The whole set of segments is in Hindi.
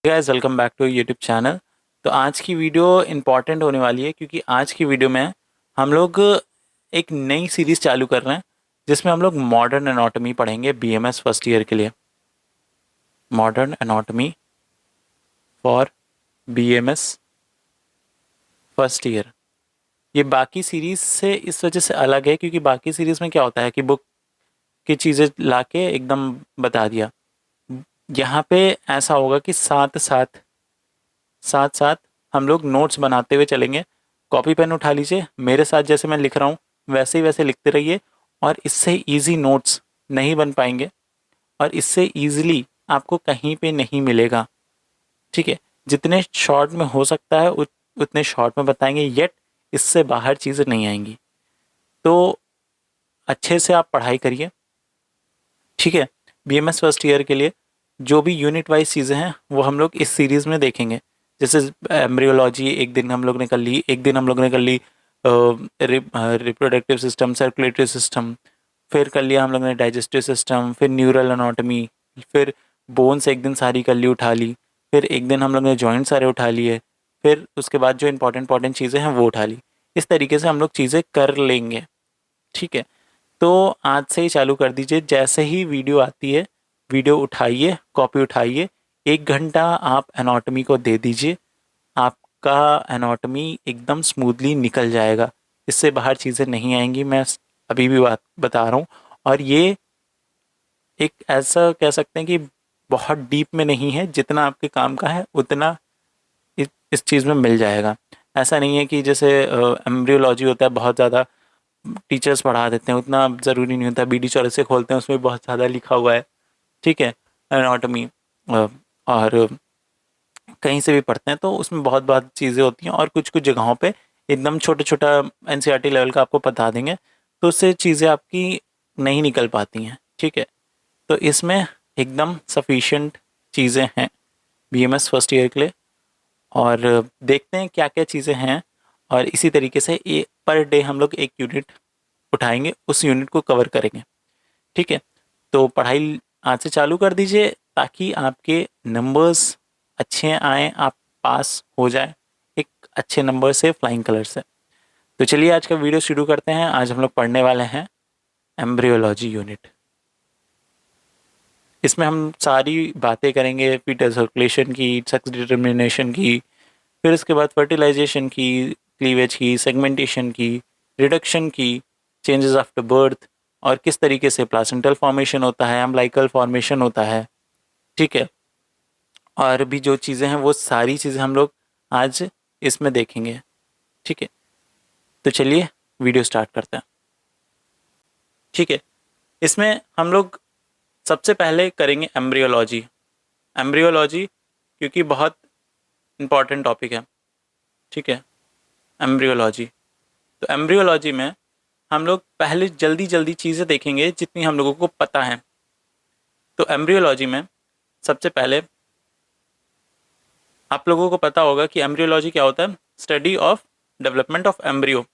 Guys, welcome back to YouTube channel. तो आज की वीडियो इम्पॉर्टेंट होने वाली है क्योंकि आज की वीडियो में हम लोग एक नई सीरीज़ चालू कर रहे हैं जिसमें हम लोग मॉडर्न एनाटॉमी पढ़ेंगे बीएमएस फर्स्ट ईयर के लिए। Modern anatomy for BMS first year. ये बाकी सीरीज़ से इस वजह से अलग है क्योंकि बाकी सीरीज़ में क्या होता है कि बुक की चीज़ें लाके एकदम बता दिया। यहाँ पे ऐसा होगा कि साथ साथ हम लोग नोट्स बनाते हुए चलेंगे। कॉपी पेन उठा लीजिए, मेरे साथ जैसे मैं लिख रहा हूँ वैसे ही वैसे लिखते रहिए। और इससे इजी नोट्स नहीं बन पाएंगे और इससे इजीली आपको कहीं पे नहीं मिलेगा। ठीक है, जितने शॉर्ट में हो सकता है उतने शॉर्ट में बताएंगे, येट इससे बाहर चीज़ें नहीं आएंगी। तो अच्छे से आप पढ़ाई करिए। ठीक है, बीएमएस फर्स्ट ईयर के लिए जो भी यूनिट वाइज चीज़ें हैं वो हम लोग इस सीरीज़ में देखेंगे। जैसे एम्ब्रियोलॉजी एक दिन हम लोग ने कर ली, एक दिन हम लोग ने कर ली रिप्रोडक्टिव सिस्टम, सर्कुलेटरी सिस्टम, फिर कर लिया हम लोग ने डाइजेस्टिव सिस्टम, फिर न्यूरल एनाटॉमी, फिर बोन्स एक दिन सारी कर ली उठा ली, फिर एक दिन हम लोग ने जॉइंट सारे उठा लिए, फिर उसके बाद जो इंपॉर्टेंट चीज़ें हैं वो उठा ली। इस तरीके से हम लोग चीज़ें कर लेंगे। ठीक है, तो आज से ही चालू कर दीजिए। जैसे ही वीडियो आती है वीडियो उठाइए, कॉपी उठाइए, 1 घंटा आप एनाटॉमी को दे दीजिए। आपका एनाटॉमी एकदम स्मूथली निकल जाएगा, इससे बाहर चीज़ें नहीं आएंगी। मैं अभी भी बात बता रहा हूँ। और ये एक ऐसा कह सकते हैं कि बहुत डीप में नहीं है, जितना आपके काम का है उतना इस चीज़ में मिल जाएगा। ऐसा नहीं है कि जैसे एम्ब्रियोलॉजी होता है बहुत ज़्यादा टीचर्स पढ़ा देते हैं, उतना ज़रूरी नहीं होता। बीडी चौरसिया खोलते हैं उसमें बहुत ज़्यादा लिखा हुआ है। ठीक है, एनाटॉमी और कहीं से भी पढ़ते हैं तो उसमें बहुत बहुत चीज़ें होती हैं और कुछ कुछ जगहों पे एकदम छोटा छोटा एनसीईआरटी लेवल का आपको बता देंगे, तो उससे चीज़ें आपकी नहीं निकल पाती हैं। ठीक है, तो इसमें एकदम सफिशिएंट चीज़ें हैं बीएमएस फर्स्ट ईयर के लिए। और देखते हैं क्या क्या चीज़ें हैं और इसी तरीके से ये पर डे हम लोग एक यूनिट उठाएंगे, उस यूनिट को कवर करेंगे। ठीक है, तो पढ़ाई आज से चालू कर दीजिए ताकि आपके नंबर्स अच्छे आएँ, आप पास हो जाए एक अच्छे नंबर से, फ्लाइंग कलर से। तो चलिए आज का वीडियो शुरू करते हैं। आज हम लोग पढ़ने वाले हैं एम्ब्रियोलॉजी यूनिट। इसमें हम सारी बातें करेंगे फीटल सर्कुलेशन की, सेक्स डिटर्मिनेशन की, फिर उसके बाद फर्टिलाइजेशन की, क्लीवेज की, सेगमेंटेशन की, रिडक्शन की, चेंजेस आफ्टर बर्थ, और किस तरीके से प्लासेंटल फॉर्मेशन होता है, अम्बिलिकल फॉर्मेशन होता है। ठीक है, और भी जो चीज़ें हैं वो सारी चीज़ें हम लोग आज इसमें देखेंगे। ठीक है, तो चलिए वीडियो स्टार्ट करते हैं। ठीक है, इसमें हम लोग सबसे पहले करेंगे एम्ब्रियोलॉजी। एम्ब्रियोलॉजी क्योंकि बहुत इंपॉर्टेंट टॉपिक है। ठीक है, एम्ब्रियोलॉजी। तो एम्ब्रियोलॉजी में हम लोग पहले जल्दी जल्दी चीज़ें देखेंगे जितनी हम लोगों को पता है। तो एम्ब्रियोलॉजी में सबसे पहले आप लोगों को पता होगा कि एम्ब्रियोलॉजी क्या होता है, study of development of embryo.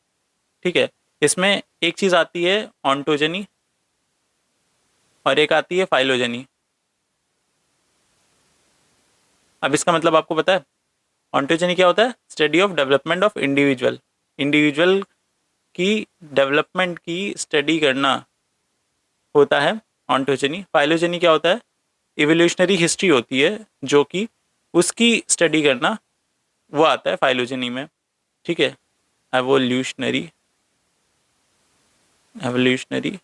ठीक है, इसमें एक चीज़ आती है ऑन्टोजेनी और एक आती है फाइलोजेनी। अब इसका मतलब आपको पता है, ऑन्टोजेनी क्या होता है, study of development of individual. Individual की डेवलपमेंट की स्टडी करना होता है ऑन्टोजेनी। फाइलोजेनी क्या होता है, इवोल्यूशनरी हिस्ट्री होती है जो कि उसकी स्टडी करना, वो आता है फाइलोजेनी में। ठीक है, एवोल्यूशनरी एवोल्यूशनरी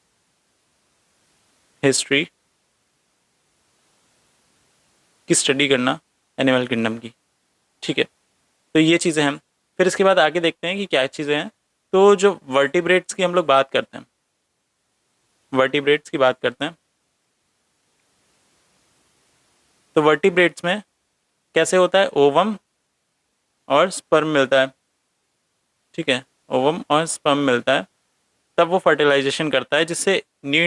हिस्ट्री की स्टडी करना एनिमल किंगडम की। ठीक है, तो ये चीज़ें हैं। फिर इसके बाद आगे देखते हैं कि क्या चीज़ें हैं। तो जो वर्टिब्रेट्स की हम लोग बात करते हैं, वर्टिब्रेट्स की बात करते हैं, तो वर्टिब्रेट्स में कैसे होता है, ओवम और स्पर्म मिलता है। ठीक है, ओवम और स्पर्म मिलता है, तब वो फर्टिलाइजेशन करता है जिससे न्यू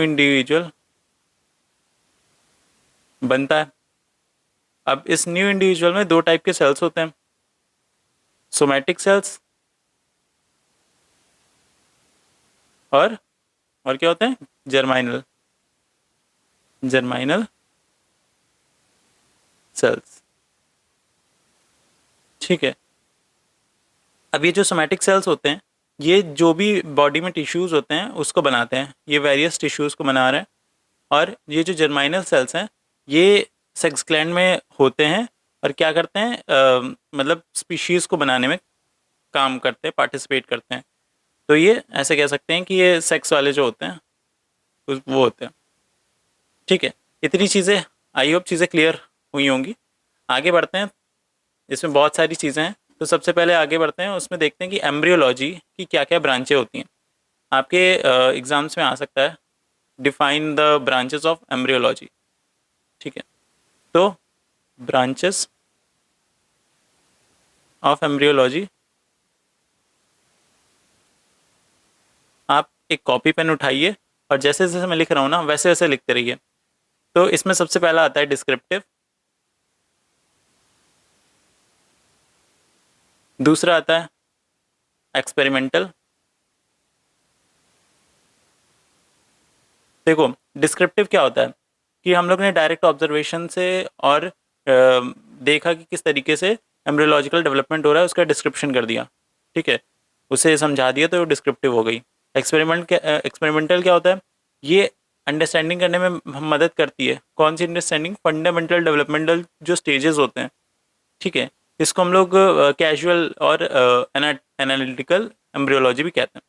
इंडिविजुअल बनता है। अब इस न्यू इंडिविजुअल में 2 टाइप के सेल्स होते हैं, सोमैटिक सेल्स और क्या होते हैं, जर्माइनल जर्माइनल सेल्स। ठीक है, अब ये जो सोमैटिक सेल्स होते हैं, ये जो भी बॉडी में टिश्यूज़ होते हैं उसको बनाते हैं, ये वेरियस टिश्यूज़ को बना रहे हैं। और ये जो जर्माइनल सेल्स हैं, ये सेक्स ग्लैंड में होते हैं और क्या करते हैं, मतलब स्पीशीज़ को बनाने में काम करते हैं, पार्टिसिपेट करते हैं। तो ये ऐसे कह सकते हैं कि ये सेक्स वाले जो होते हैं वो होते हैं। ठीक है, इतनी चीज़ें, आई होप चीज़ें क्लियर हुई होंगी। आगे बढ़ते हैं, इसमें बहुत सारी चीज़ें हैं। तो सबसे पहले आगे बढ़ते हैं, उसमें देखते हैं कि एम्ब्रियोलॉजी की क्या क्या ब्रांचें होती हैं। आपके एग्जाम्स में आ सकता है, define the branches of embryology. ठीक है, तो ब्रांचेस ऑफ एम्ब्रियोलॉजी, आप एक कॉपी पेन उठाइए और जैसे जैसे मैं लिख रहा हूँ ना वैसे वैसे लिखते रहिए। तो इसमें सबसे पहला आता है डिस्क्रिप्टिव, दूसरा आता है एक्सपेरिमेंटल। देखो, डिस्क्रिप्टिव क्या होता है कि हम लोग ने डायरेक्ट ऑब्जर्वेशन से और देखा कि किस तरीके से एम्ब्रियोलॉजिकल डेवलपमेंट हो रहा है, उसका डिस्क्रिप्शन कर दिया। ठीक है, उसे समझा दिया तो डिस्क्रिप्टिव हो गई। एक्सपेरिमेंटल क्या होता है, ये अंडरस्टैंडिंग करने में मदद करती है। कौन सी अंडरस्टैंडिंग, फंडामेंटल डेवलपमेंटल जो स्टेजेस होते हैं। ठीक है, इसको हम लोग कैजुअल और एनालिटिकल एम्ब्रियोलॉजी भी कहते हैं।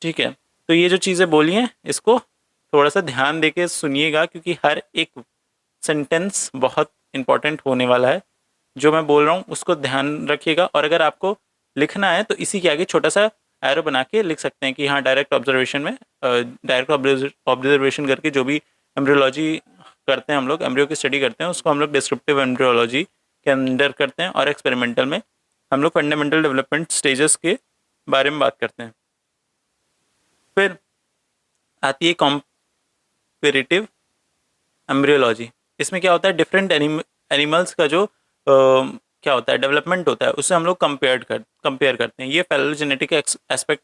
ठीक है, तो ये जो चीज़ें बोली हैं इसको थोड़ा सा ध्यान देके सुनिएगा, क्योंकि हर एक सेंटेंस बहुत इंपॉर्टेंट होने वाला है। जो मैं बोल रहा हूँ उसको ध्यान रखिएगा, और अगर आपको लिखना है तो इसी के आगे छोटा सा एरो बना के लिख सकते हैं कि हाँ, डायरेक्ट ऑब्जर्वेशन में, डायरेक्ट ऑब्जर्वेशन करके जो भी एम्ब्रियोलॉजी करते हैं हम लोग, एम्ब्रियो की स्टडी करते हैं, उसको हम लोग डिस्क्रिप्टिव एम्ब्रियोलॉजी के अंदर करते हैं, और एक्सपेरिमेंटल में हम लोग फंडामेंटल डेवलपमेंट स्टेजेस के बारे में बात करते हैं। फिर आती है कॉम्पेरेटिव एम्ब्रियोलॉजी। इसमें क्या होता है, डिफरेंट एनिमल्स का जो क्या होता है, डेवलपमेंट होता है, उससे हम लोग कंपेयर करते हैं। ये फेलोजेनेटिक एस्पेक्ट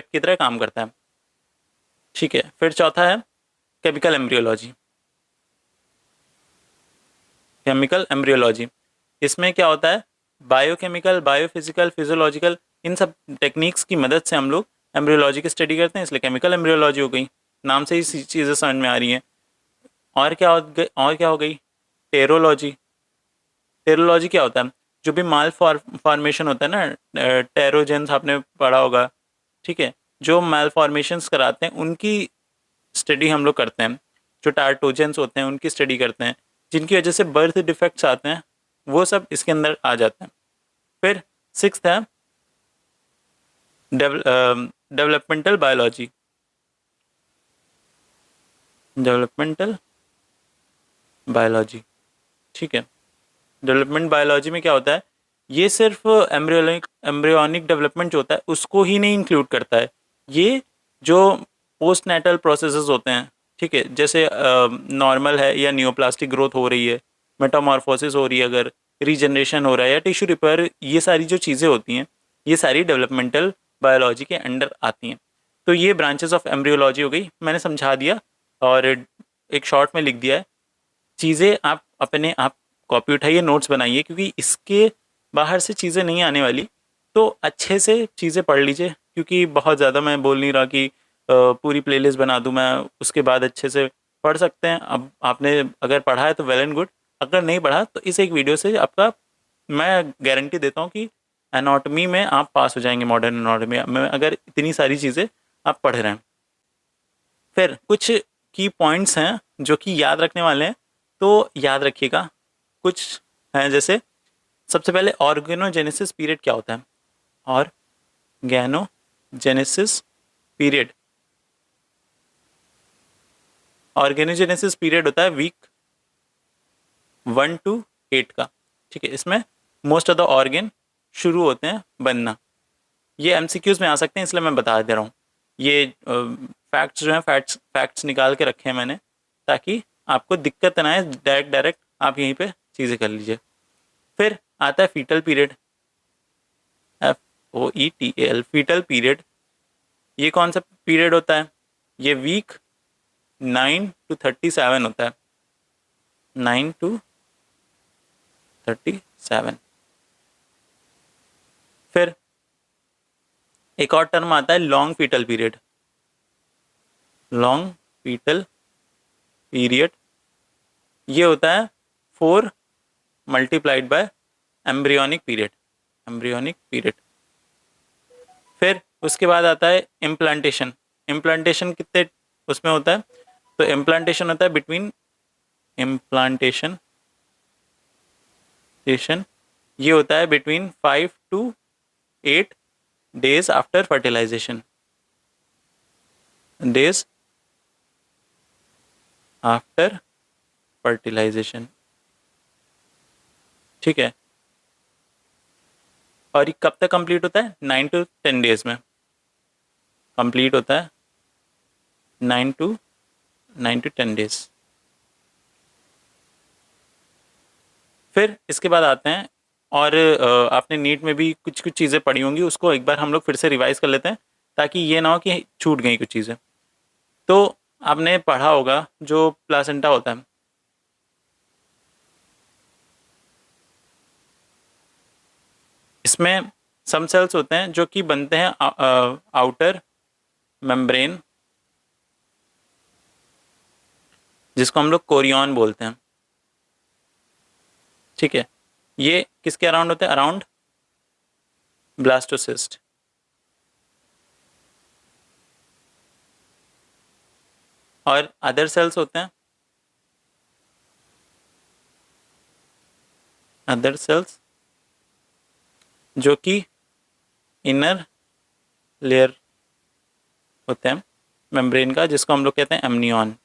की तरह काम करता है। ठीक है, फिर चौथा है केमिकल एम्ब्रियोलॉजी। केमिकल एम्ब्रियोलॉजी, इसमें क्या होता है, बायोकेमिकल, बायोफिजिकल, फिजियोलॉजिकल, इन सब टेक्निक्स की मदद से हम लोग एम्ब्रियोलॉजी की स्टडी करते हैं, इसलिए केमिकल एम्ब्रियोलॉजी हो गई। नाम से ही चीज़ें समझ में आ रही हैं। और क्या हो गई, टेरोलॉजी। टेरोलॉजी क्या होता है, जो भी माल फॉर्मेशन होता है ना, टेरोजेंस आपने पढ़ा होगा। ठीक है, जो माल फॉर्मेशंस कराते हैं उनकी स्टडी हम लोग करते हैं। जो टार्टोजेंस होते हैं उनकी स्टडी करते हैं, जिनकी वजह से बर्थ डिफेक्ट्स आते हैं, वो सब इसके अंदर आ जाते हैं। फिर सिक्स्थ है डेवलपमेंटल बायोलॉजी। डेवलपमेंटल बायोलॉजी, ठीक है, डेवलपमेंट बायोलॉजी में क्या होता है, ये सिर्फ एम्ब्रियोनिक डेवलपमेंट जो होता है उसको ही नहीं इंक्लूड करता है। ये जो पोस्ट नेटल प्रोसेसेस होते हैं, ठीक है, जैसे नॉर्मल है या न्यूप्लास्टिक ग्रोथ हो रही है, मेटामॉर्फोसिस हो रही है, अगर रीजनरेशन हो रहा है या टिश्यू रिपेयर, ये सारी जो चीज़ें होती हैं ये सारी डेवलपमेंटल बायोलॉजी के अंडर आती हैं। तो ये ब्रांचेस ऑफ एम्ब्रियोलॉजी हो गई, मैंने समझा दिया और एक शॉर्ट में लिख दिया है। चीज़ें आप अपने आप कॉपी उठाइए, नोट्स बनाइए, क्योंकि इसके बाहर से चीज़ें नहीं आने वाली। तो अच्छे से चीज़ें पढ़ लीजिए, क्योंकि बहुत ज़्यादा मैं बोल नहीं रहा कि पूरी प्लेलिस्ट बना दूं मैं, उसके बाद अच्छे से पढ़ सकते हैं। अब आपने अगर पढ़ा है तो वेल एंड गुड, अगर नहीं पढ़ा तो इस एक वीडियो से आपका मैं गारंटी देता हूँ कि एनाटॉमी में आप पास हो जाएंगे, मॉडर्न एनाटॉमी में, अगर इतनी सारी चीज़ें आप पढ़ रहे हैं। फिर कुछ की पॉइंट्स हैं जो कि याद रखने वाले हैं, तो याद रखिएगा। कुछ हैं जैसे, सबसे पहले ऑर्गेनोजेनेसिस पीरियड क्या होता है। ऑर्गेनोजेनेसिस पीरियड, ऑर्गेनोजेनेसिस पीरियड होता है वीक 1 to 8 का। ठीक है, इसमें मोस्ट ऑफ द ऑर्गेन शुरू होते हैं बनना। ये एमसीक्यूज में आ सकते हैं, इसलिए मैं बता दे रहा हूँ। ये फैक्ट्स जो हैं, फैक्ट्स निकाल के रखे हैं मैंने, ताकि आपको दिक्कत ना आए, डायरेक्ट आप यहीं पे चीज़ें कर लीजिए। फिर आता है foetal period, FOETAL, foetal period. ये कौन सा पीरियड होता है, ये वीक 9 to 37 होता है। 9 to 37। फिर एक और टर्म आता है long foetal period. Long foetal period ये होता है 4 multiplied by embryonic period. Embryonic period. फिर उसके बाद आता है इम्प्लांटेशन। इम्प्लांटेशन कितने उसमें होता है? तो इम्प्लांटेशन होता है बिटवीन इम्प्लांटेशन ये होता है between 5 to 8 days after fertilization. Days after fertilization, ठीक है। और ये कब तक कंप्लीट होता है? 9 to 10 days में कंप्लीट होता है। 9 to 10 days। फिर इसके बाद आते हैं, और आपने नीट में भी कुछ कुछ चीज़ें पढ़ी होंगी, उसको एक बार हम लोग फिर से रिवाइज कर लेते हैं ताकि ये ना हो कि छूट गई कुछ चीज़ें। तो आपने पढ़ा होगा जो प्लासेंटा होता है, इसमें सम सेल्स होते हैं जो कि बनते हैं आउटर मेम्ब्रेन, जिसको हम लोग कोरियन बोलते हैं, ठीक है। ये किसके अराउंड होते हैं? Around blastocyst. और अदर सेल्स होते हैं, अदर सेल्स जो कि इनर लेयर होते हैं मेम्ब्रेन का, जिसको हम लोग कहते हैं एमनियन।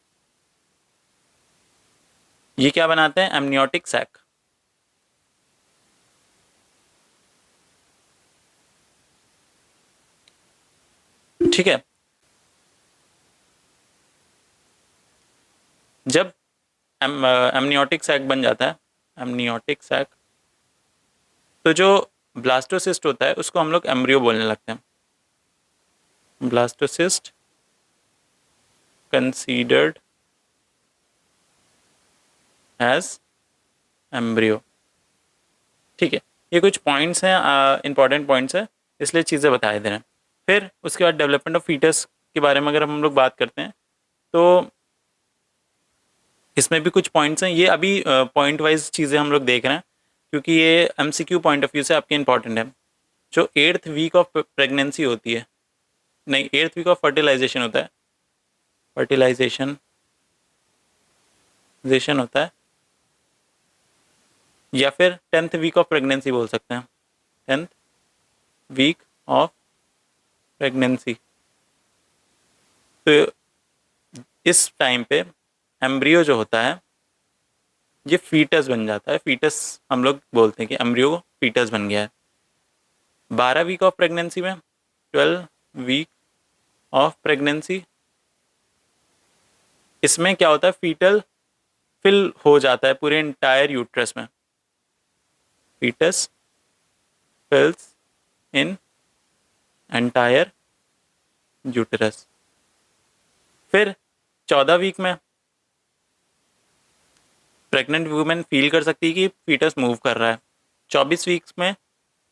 ये क्या बनाते हैं? Amniotic sac. ठीक है। जब एमनियोटिक सैक बन जाता है, एमनियोटिक सैक, तो जो ब्लास्टोसिस्ट होता है उसको हम लोग एम्ब्रियो बोलने लगते हैं। ब्लास्टोसिस्ट कंसीडर्ड एज एम्ब्रियो, ठीक है। ये कुछ पॉइंट्स हैं, इंपॉर्टेंट पॉइंट्स हैं, इसलिए चीज़ें बताए दे रहे हैं। फिर उसके बाद डेवलपमेंट ऑफ फीटस के बारे में अगर हम लोग बात करते हैं तो इसमें भी कुछ पॉइंट्स हैं। ये अभी पॉइंट वाइज चीज़ें हम लोग देख रहे हैं क्योंकि ये एमसीक्यू पॉइंट ऑफ व्यू से आपके इंपॉर्टेंट है। जो 8th वीक ऑफ प्रेगनेंसी होती है, नहीं 8th वीक ऑफ फर्टिलाइजेशन होता है, फर्टिलाइजेशन होता है, या फिर 10th वीक ऑफ प्रेगनेंसी बोल सकते हैं, 10th वीक ऑफ प्रेगनेंसी। तो इस टाइम पे एम्ब्रियो जो होता है ये फीटस बन जाता है। फीटस हम लोग बोलते हैं कि एम्ब्रियो फीटस बन गया है। 12 वीक ऑफ प्रेगनेंसी में, 12 वीक ऑफ प्रेगनेंसी, इसमें क्या होता है? फीटल फिल हो जाता है पूरे इंटायर यूट्रस में। Foetus fills in entire uterus. फिर 14 वीक में प्रेग्नेंट वुमेन फील कर सकती है कि फीटस मूव कर रहा है। 24 वीक्स में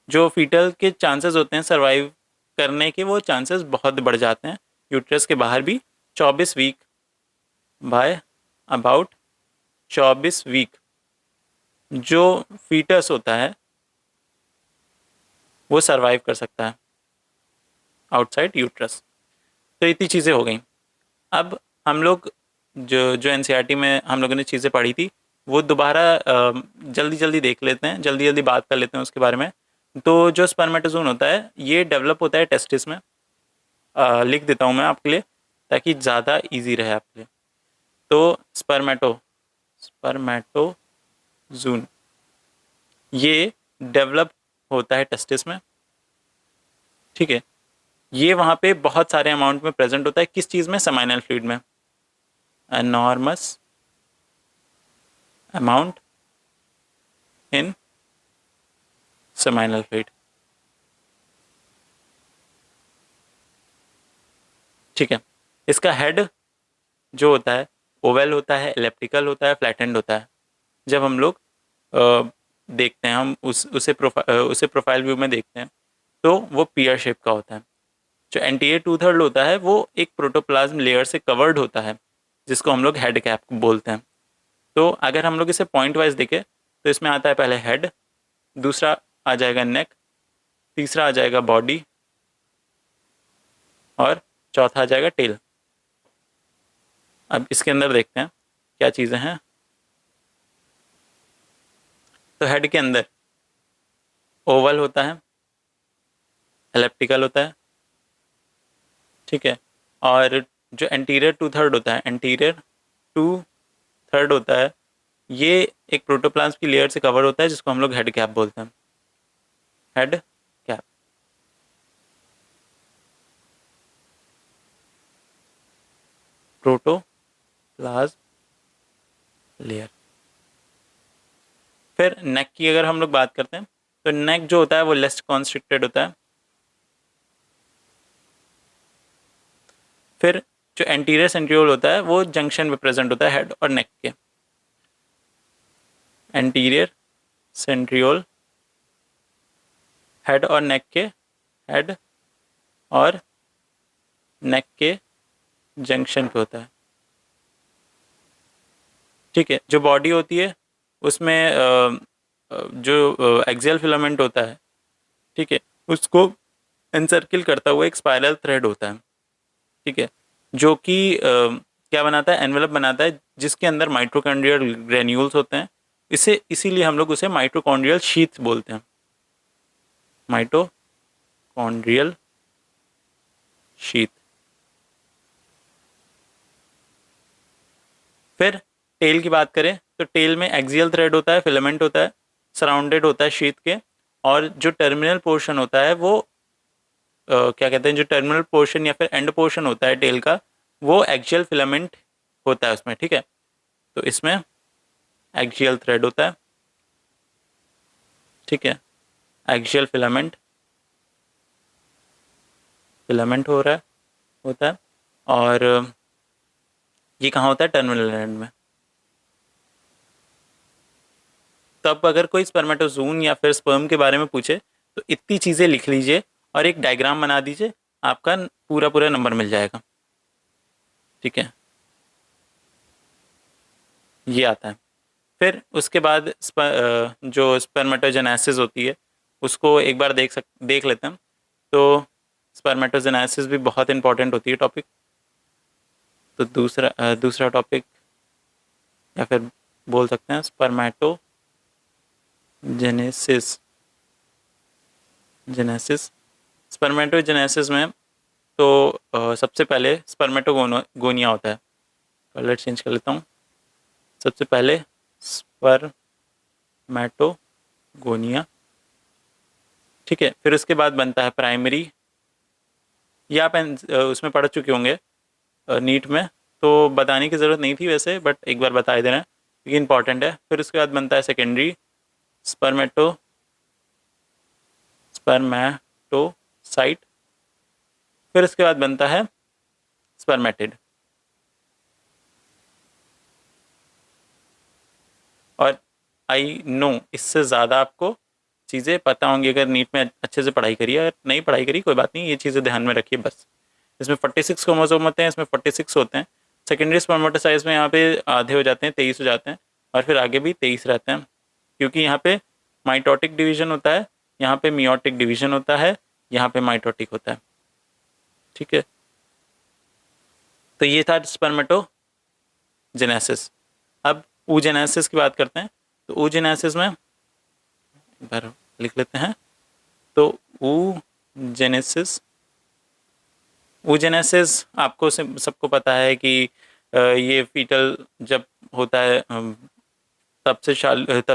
जो फीटल के चांसेस होते हैं सरवाइव करने के, वो चांसेस बहुत बढ़ जाते हैं यूट्रस के बाहर भी। 24 वीक, बाय अबाउट 24 वीक जो फीटस होता है वो सरवाइव कर सकता है आउटसाइड यूट्रस। तो इतनी चीज़ें हो गई। अब हम लोग जो एनसीईआरटी में हम लोगों ने चीज़ें पढ़ी थी वो दोबारा जल्दी जल्दी देख लेते हैं, जल्दी जल्दी बात कर लेते हैं उसके बारे में। तो जो स्पर्मेटोजोन होता है ये डेवलप होता है टेस्टिस में। लिख देता हूँ मैं आपके लिए ताकि ज़्यादा इजी रहे आपके लिए। तो स्पर्मेटोजोन ये डेवलप होता है टेस्टिस में, ठीक है। ये वहाँ पे बहुत सारे अमाउंट में प्रेजेंट होता है। किस चीज़ में? सेमाइनल फ्लूइड में। Enormous amount in seminal fluid, ठीक है। इसका हेड जो होता है ओवल होता है, एलिप्टिकल होता है, फ्लैटेंड होता है। जब हम लोग देखते हैं, हम उसे प्रोफाइल व्यू में देखते हैं, तो वो पीयर शेप का होता है। जो एंटीरियर टू थर्ड होता है वो एक प्रोटोप्लाज्म लेयर से कवर्ड होता है, जिसको हम लोग हेड कैप बोलते हैं। तो अगर हम लोग इसे पॉइंट वाइज देखें तो इसमें आता है पहले हेड, दूसरा आ जाएगा नेक, तीसरा आ जाएगा बॉडी, और चौथा आ जाएगा टेल। अब इसके अंदर देखते हैं क्या चीज़ें हैं। तो हेड के अंदर ओवल होता है, एलिप्टिकल होता है, ठीक है। और जो एंटीरियर टू थर्ड होता है, एंटीरियर टू थर्ड होता है, ये एक प्रोटोप्लाज्म की लेयर से कवर होता है, जिसको हम लोग हेड कैप बोलते हैं, हेड कैप। Protoplasm layer. फिर नेक की अगर हम लोग बात करते हैं, तो नेक जो होता है वो लेस कॉन्स्ट्रिक्टेड होता है। फिर जो एंटीरियर सेंट्रियोल होता है वो जंक्शन में प्रेजेंट होता है हेड और नेक के। एंटीरियर सेंट्रियोल हेड और नेक के, हेड और नेक के जंक्शन पे होता है, ठीक है। जो बॉडी होती है उसमें जो एक्सियल फिलामेंट होता है, ठीक है, उसको एनसर्किल करता हुआ एक स्पाइरल थ्रेड होता है, ठीक है, जो कि क्या बनाता है, एनवेलप बनाता है, जिसके अंदर माइटोकॉन्ड्रियल ग्रेन्यूल्स होते हैं। इसीलिए हम लोग उसे माइटोकॉन्ड्रियल शीथ बोलते हैं, माइटोकॉन्ड्रियल शीथ। फिर टेल की बात करें तो टेल में एक्सियल थ्रेड होता है, फिलामेंट होता है, सराउंडेड होता है शीथ के, और जो टर्मिनल पोर्शन होता है वो क्या कहते हैं, जो टर्मिनल पोर्शन या फिर एंड पोर्शन होता है टेल का, वो एक्सियल फिलामेंट होता है उसमें, ठीक है। तो इसमें एक्सियल थ्रेड होता है, ठीक है, एक्सियल फिलामेंट फिलामेंट हो रहा है होता है, और ये कहाँ होता है, टर्मिनल एंड में। तब अगर कोई स्पर्मेटोजून या फिर स्पर्म के बारे में पूछे तो इतनी चीज़ें लिख लीजिए और एक डायग्राम बना दीजिए, आपका पूरा पूरा नंबर मिल जाएगा, ठीक है। ये आता है। फिर उसके बाद जो स्पर्मेटोजेनेसिस होती है उसको एक बार देख लेते हैं। तो स्पर्मेटोजेनेसिस भी बहुत इंपॉर्टेंट होती है टॉपिक। तो दूसरा टॉपिक, या फिर बोल सकते हैं स्पर्मेटोजेनेसिस। स्पर्मेटोजेनेसिस में तो सबसे पहले स्पर्मेटोगोनिया होता है। कलर चेंज कर लेता हूँ। सबसे पहले स्पर्मेटोगोनिया, ठीक है। फिर उसके बाद बनता है प्राइमरी, ये आप उसमें पढ़ चुके होंगे नीट में, तो बताने की ज़रूरत नहीं थी वैसे, बट एक बार बता दे रहे हैं क्योंकि इंपॉर्टेंट है। फिर उसके बाद बनता है सेकेंडरी, स्पर्मेटोसाइट। फिर उसके बाद बनता है स्पर्मेटिड। और आई नो इससे ज़्यादा आपको चीज़ें पता होंगी अगर नीट में अच्छे से पढ़ाई करिए। अगर नहीं पढ़ाई करी कोई बात नहीं, ये चीज़ें ध्यान में रखिए बस। इसमें 46 क्रोमोसोम होते हैं, इसमें 46 होते हैं। सेकेंडरी स्पर्मेटोसाइट्स में यहाँ पे आधे हो जाते हैं, 23 हो जाते हैं, और फिर आगे भी 23 रहते हैं, क्योंकि यहाँ पे माइटोटिक डिवीजन होता है, यहाँ पे मियोटिक डिवीजन होता है, यहाँ पे माइटोटिक होता है, ठीक है। तो ये था स्पर्मेटोजेनेसिस। अब oogenesis की बात करते हैं। तो oogenesis में एक बार लिख लेते हैं। तो oogenesis आपको सबको पता है कि ये फीटल जब होता है तब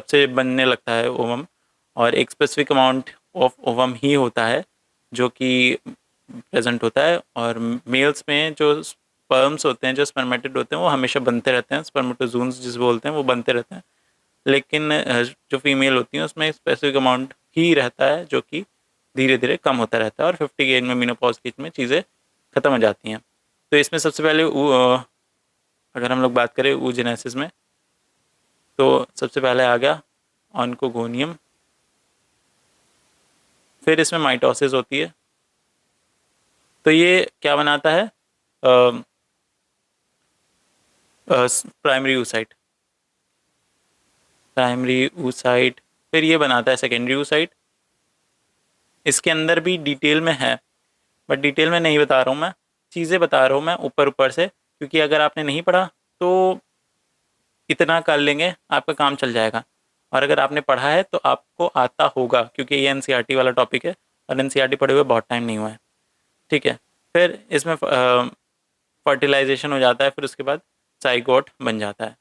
से बनने लगता है ओवम, और एक स्पेसिफिक अमाउंट ऑफ ओवम ही होता है जो कि प्रेजेंट होता है। और मेल्स में जो स्पर्म्स होते हैं, जो स्पर्मेटिड होते हैं, वो हमेशा बनते रहते हैं, स्पर्मेटोजून्स जिस बोलते हैं वो बनते रहते हैं। लेकिन जो फीमेल होती हैं उसमें स्पेसिफिक अमाउंट ही रहता है जो कि धीरे धीरे कम होता रहता है, और 50 की एज में, मेनोपॉज की एज में चीज़ें ख़त्म हो जाती हैं। तो इसमें सबसे पहले अगर हम लोग बात करें oogenesis में, तो सबसे पहले आ गया ऑन्कोगोनियम, फिर इसमें माइटोसिस होती है। तो ये क्या बनाता है, प्राइमरी oocyte, प्राइमरी oocyte, फिर ये बनाता है सेकेंडरी oocyte। इसके अंदर भी डिटेल में है, बट डिटेल में नहीं बता रहा हूँ मैं, चीज़ें बता रहा हूँ मैं ऊपर ऊपर से, क्योंकि अगर आपने नहीं पढ़ा तो इतना कर लेंगे आपका काम चल जाएगा, और अगर आपने पढ़ा है तो आपको आता होगा, क्योंकि ये एनसीईआरटी वाला टॉपिक है और एनसीईआरटी पढ़े हुए बहुत टाइम नहीं हुआ है। ठीक है, फिर इसमें फर्टिलाइजेशन हो जाता है, फिर उसके बाद साइगोट बन जाता है।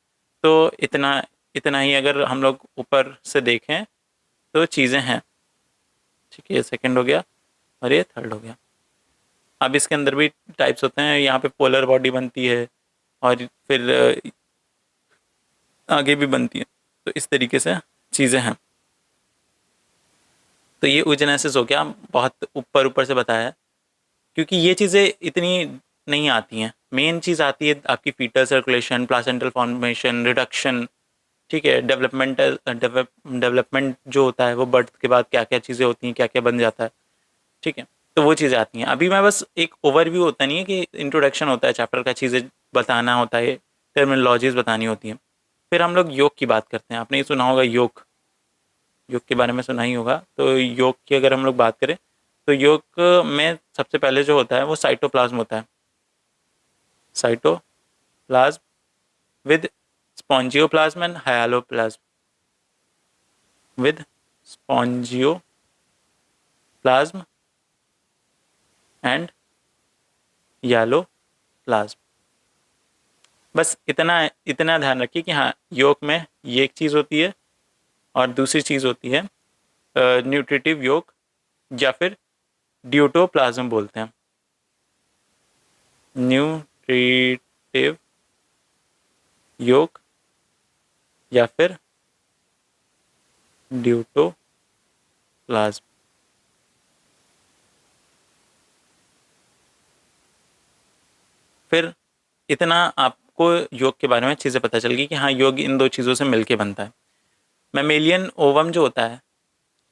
तो इतना इतना ही अगर हम लोग ऊपर से देखें तो चीज़ें हैं। ठीक है, ये सेकंड हो गया और ये थर्ड हो गया। अब इसके अंदर भी टाइप्स होते हैं, यहाँ पे पोलर बॉडी बनती है और फिर आगे भी बनती है, तो इस तरीके से चीज़ें हैं। तो ये oogenesis हो गया, बहुत ऊपर ऊपर से बताया है, क्योंकि ये चीज़ें इतनी नहीं आती हैं। मेन चीज़ आती है आपकी foetal circulation, placental formation, reduction. ठीक है, डेवलपमेंट जो होता है वो बर्थ के बाद क्या क्या चीज़ें होती हैं, क्या क्या बन जाता है। ठीक है, तो वो चीज़ें आती हैं। अभी मैं बस एक ओवरव्यू होता नहीं है कि इंट्रोडक्शन होता है चैप्टर का, चीज़ें बताना होता है, टर्मिनोलॉजीज बतानी होती हैं। फिर हम लोग योग की बात करते हैं। आपने ये सुना होगा योग, योग के बारे में सुना ही होगा। तो योग की अगर हम लोग बात करें तो योग में सबसे पहले जो होता है वो साइटोप्लाज्म होता है। Cytoplasm with spongioplasm and hyaloplasm, with spongioplasm and hyaloplasm. बस इतना इतना ध्यान रखिए कि हाँ, योग में ये एक चीज़ होती है और दूसरी चीज़ होती है न्यूट्रिटिव योग, या फिर ड्यूटोप्लाज्म बोलते हैं। न्यूट्रिटिव योग या फिर ड्यूटोप्लाज्म। फिर इतना आपको योग के बारे में चीज़ें पता चल गई कि हाँ, योग इन दो चीज़ों से मिलके बनता है। मैमेलियन ओवम जो होता है,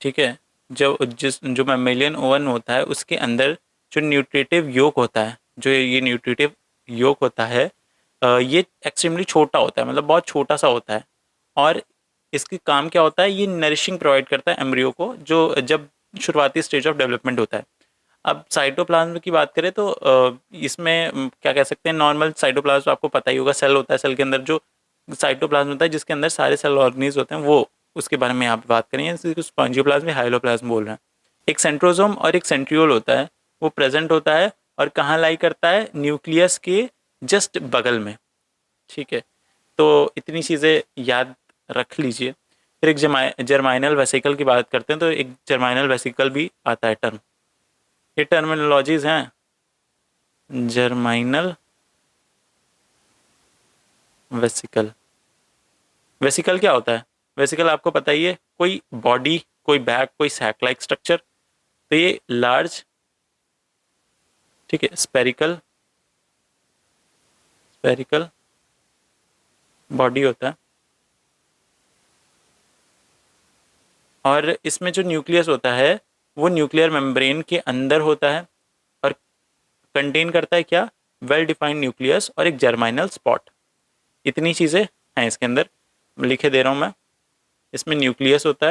ठीक है, जो मैमेलियन ओवन होता है उसके अंदर जो न्यूट्रिटिव योग होता है, जो ये न्यूट्रिटिव योग होता है, ये एक्सट्रीमली छोटा होता है, मतलब बहुत छोटा सा होता है। और इसकी काम क्या होता है, ये नरिशिंग प्रोवाइड करता है एम्ब्रियो को, जो जब शुरुआती स्टेज ऑफ डेवलपमेंट होता है। अब साइटोप्लाज्म की बात करें तो इसमें क्या कह सकते हैं, नॉर्मल साइटोप्लाज्म आपको पता ही होगा, सेल होता है, सेल के अंदर जो साइटोप्लाज्म होता है जिसके अंदर सारे सेल ऑर्गेनिज होते हैं, वो उसके बारे में यहाँ पे बात करेंगे। स्पॉन्जियोप्लाज्म या हाइलोप्लाज्म बोल रहे हैं। एक सेंट्रोसोम और एक सेंट्रियोल होता है, वो प्रेजेंट होता है और कहाँ लाई करता है, न्यूक्लियस के जस्ट बगल में। ठीक है, तो इतनी चीज़ें याद रख लीजिए। फिर एक जर्माइनल वेसिकल की बात करते हैं, तो एक जर्माइनल वेसिकल भी आता है टर्म। ये टर्मिनोलॉजीज हैं, जर्माइनल वेसिकल। वेसिकल क्या होता है, वेसिकल आपको पता ही है, कोई बॉडी, कोई बैग, कोई सैक लाइक स्ट्रक्चर। तो ये लार्ज, ठीक है, स्पेरिकल बॉडी होता है, और इसमें जो न्यूक्लियस होता है वो न्यूक्लियर मेम्ब्रेन के अंदर होता है और कंटेन करता है क्या, वेल डिफाइंड न्यूक्लियस और एक जर्माइनल स्पॉट। इतनी चीज़ें हैं इसके अंदर, लिखे दे रहा हूँ मैं। इसमें न्यूक्लियस होता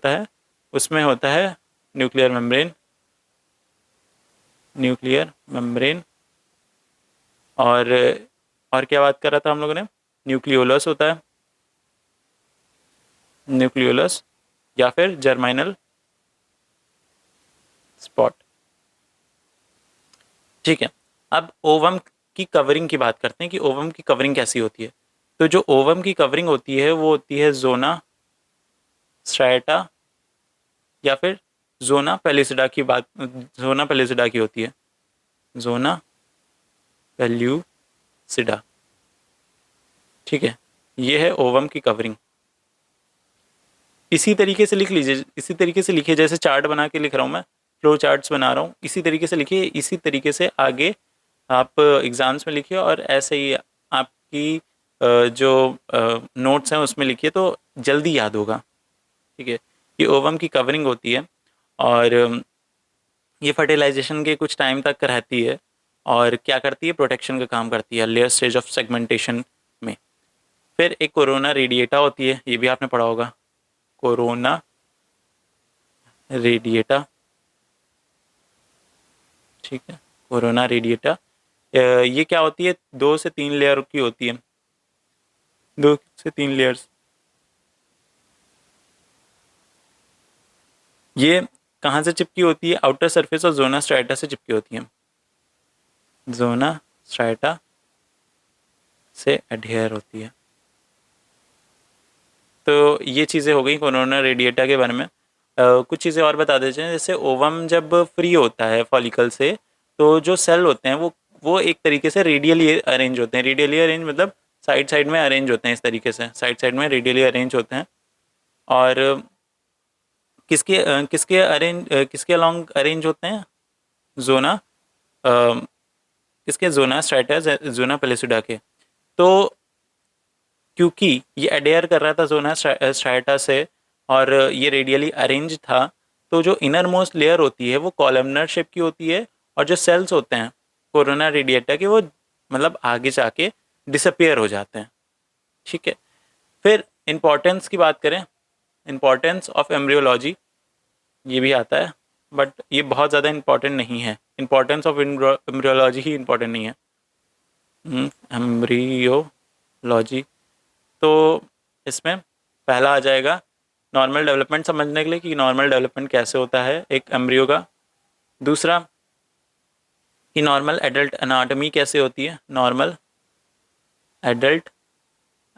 है, उसमें होता है न्यूक्लियर मेम्ब्रेन, और क्या बात कर रहा था हम लोगों ने, न्यूक्लियोलस होता है, न्यूक्लियोलस या फिर जर्माइनल स्पॉट। ठीक है, अब ओवम की कवरिंग की बात करते हैं कि ओवम की कवरिंग कैसी होती है। तो जो ओवम की कवरिंग होती है वो होती है जोना स्ट्रैटा या फिर जोना पेलिसिडा की होती है, जोना पेल्यूसिडा। ठीक है, ये है ओवम की कवरिंग। इसी तरीके से लिख लीजिए, इसी तरीके से लिखिए, जैसे चार्ट बना के लिख रहा हूँ मैं, फ्लो चार्ट्स बना रहा हूँ, इसी तरीके से लिखिए, इसी तरीके से आगे आप एग्ज़ाम्स में लिखिए, और ऐसे ही आपकी जो नोट्स हैं उसमें लिखिए तो जल्दी याद होगा। ठीक है, ये ओवम की कवरिंग होती है और ये फर्टिलाइजेशन के कुछ टाइम तक रहती है और क्या करती है, प्रोटेक्शन का काम करती है लेयर स्टेज ऑफ सेगमेंटेशन में। फिर एक कोरोना रेडिएटा होती है, ये भी आपने पढ़ा होगा, कोरोना रेडिएटा। ठीक है, कोरोना रेडिएटा ये क्या होती है, 2 से 3 लेयर की होती है, 2 से 3 लेयर्स। ये कहाँ से चिपकी होती है, आउटर सरफेस और जोना स्ट्राटा से चिपकी होती है, जोना स्ट्राटा से एडहेयर होती है। तो ये चीज़ें हो गई कोरोना रेडिएटा के बारे में। कुछ चीज़ें और बता देते हैं, जैसे ओवम जब फ्री होता है फॉलिकल से तो जो सेल होते हैं वो एक तरीके से रेडियली अरेंज होते हैं। रेडियली अरेंज मतलब साइड साइड में अरेंज होते हैं, इस तरीके से साइड साइड में रेडियली अरेंज होते हैं। और किसके अलोंग अरेंज होते हैं, जोना किसके, जोना स्ट्राटा, जोना पेलिसिडा के। तो क्योंकि ये अडेयर कर रहा था जोना स्ट्राटा से और ये रेडियली अरेंज था, तो जो इनर मोस्ट लेयर होती है वो कॉलमनर शेप की होती है और जो सेल्स होते हैं कोरोना रेडिएटा के वो मतलब आगे जाके डिसअपियर हो जाते हैं। ठीक है, फिर इम्पोर्टेंस की बात करें, इम्पोर्टेंस ऑफ एम्ब्रियोलॉजी ये भी आता है, बट ये बहुत ज़्यादा इम्पोर्टेंट नहीं है। Importance of embryology he important नहीं है, एम्ब्रियोलॉजी। तो इसमें पहला आ जाएगा नॉर्मल डेवलपमेंट, समझने के लिए कि नॉर्मल डेवलपमेंट कैसे होता है एक एम्ब्रियो का। दूसरा कि नॉर्मल एडल्ट एनाटॉमी कैसे होती है, नॉर्मल एडल्ट